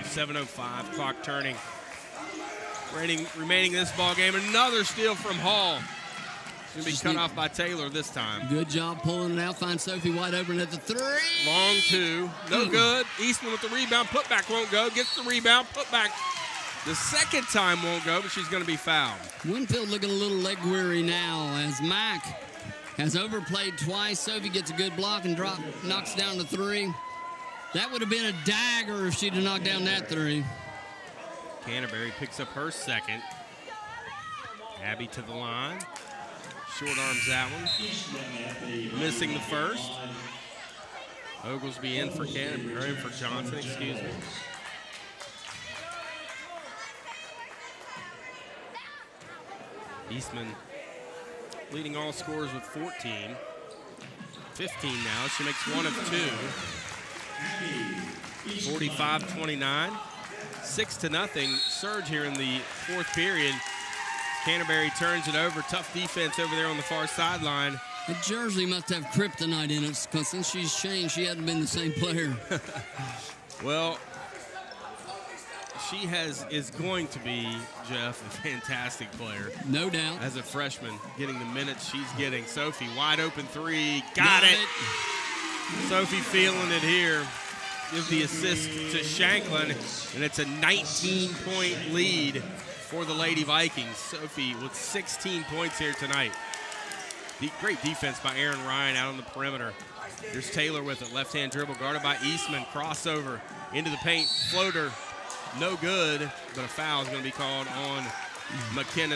7:05, clock turning. Remaining in this ball game. Another steal from Hall. It's going to be cut off by Taylor this time. Good job pulling it out. Find Sophie wide open at the three. Long two. No good. Eastman with the rebound. Putback won't go. Gets the rebound. Putback the second time won't go, but she's going to be fouled. Winfield looking a little leg weary now as Mack has overplayed twice. Sophie gets a good block and knocks down the three. That would have been a dagger if she'd have knocked down that three. Canterbury picks up her second. Abby to the line. Short arms that one. Missing the first. Oglesby in for Canterbury, or in for Johnson, excuse me. Eastman leading all scorers with 14. 15 now. She makes one of two. 45-29. 6-0 surge here in the fourth period. Canterbury turns it over. Tough defense over there on the far sideline. The jersey must have kryptonite in it because since she's changed, she hasn't been the same player. Well, she is going to be, Jeff, a fantastic player. No doubt. As a freshman, getting the minutes she's getting. Sophie, wide open three. Got it. Sophie feeling it here. Gives the assist to Shanklin, and it's a 19-point lead for the Lady Vikings. Sophie with 16 points here tonight. Great defense by Aaron Ryan out on the perimeter. Here's Taylor with it. Left-hand dribble guarded by Eastman. Crossover into the paint. Floater. No good, but a foul is going to be called on McKenna.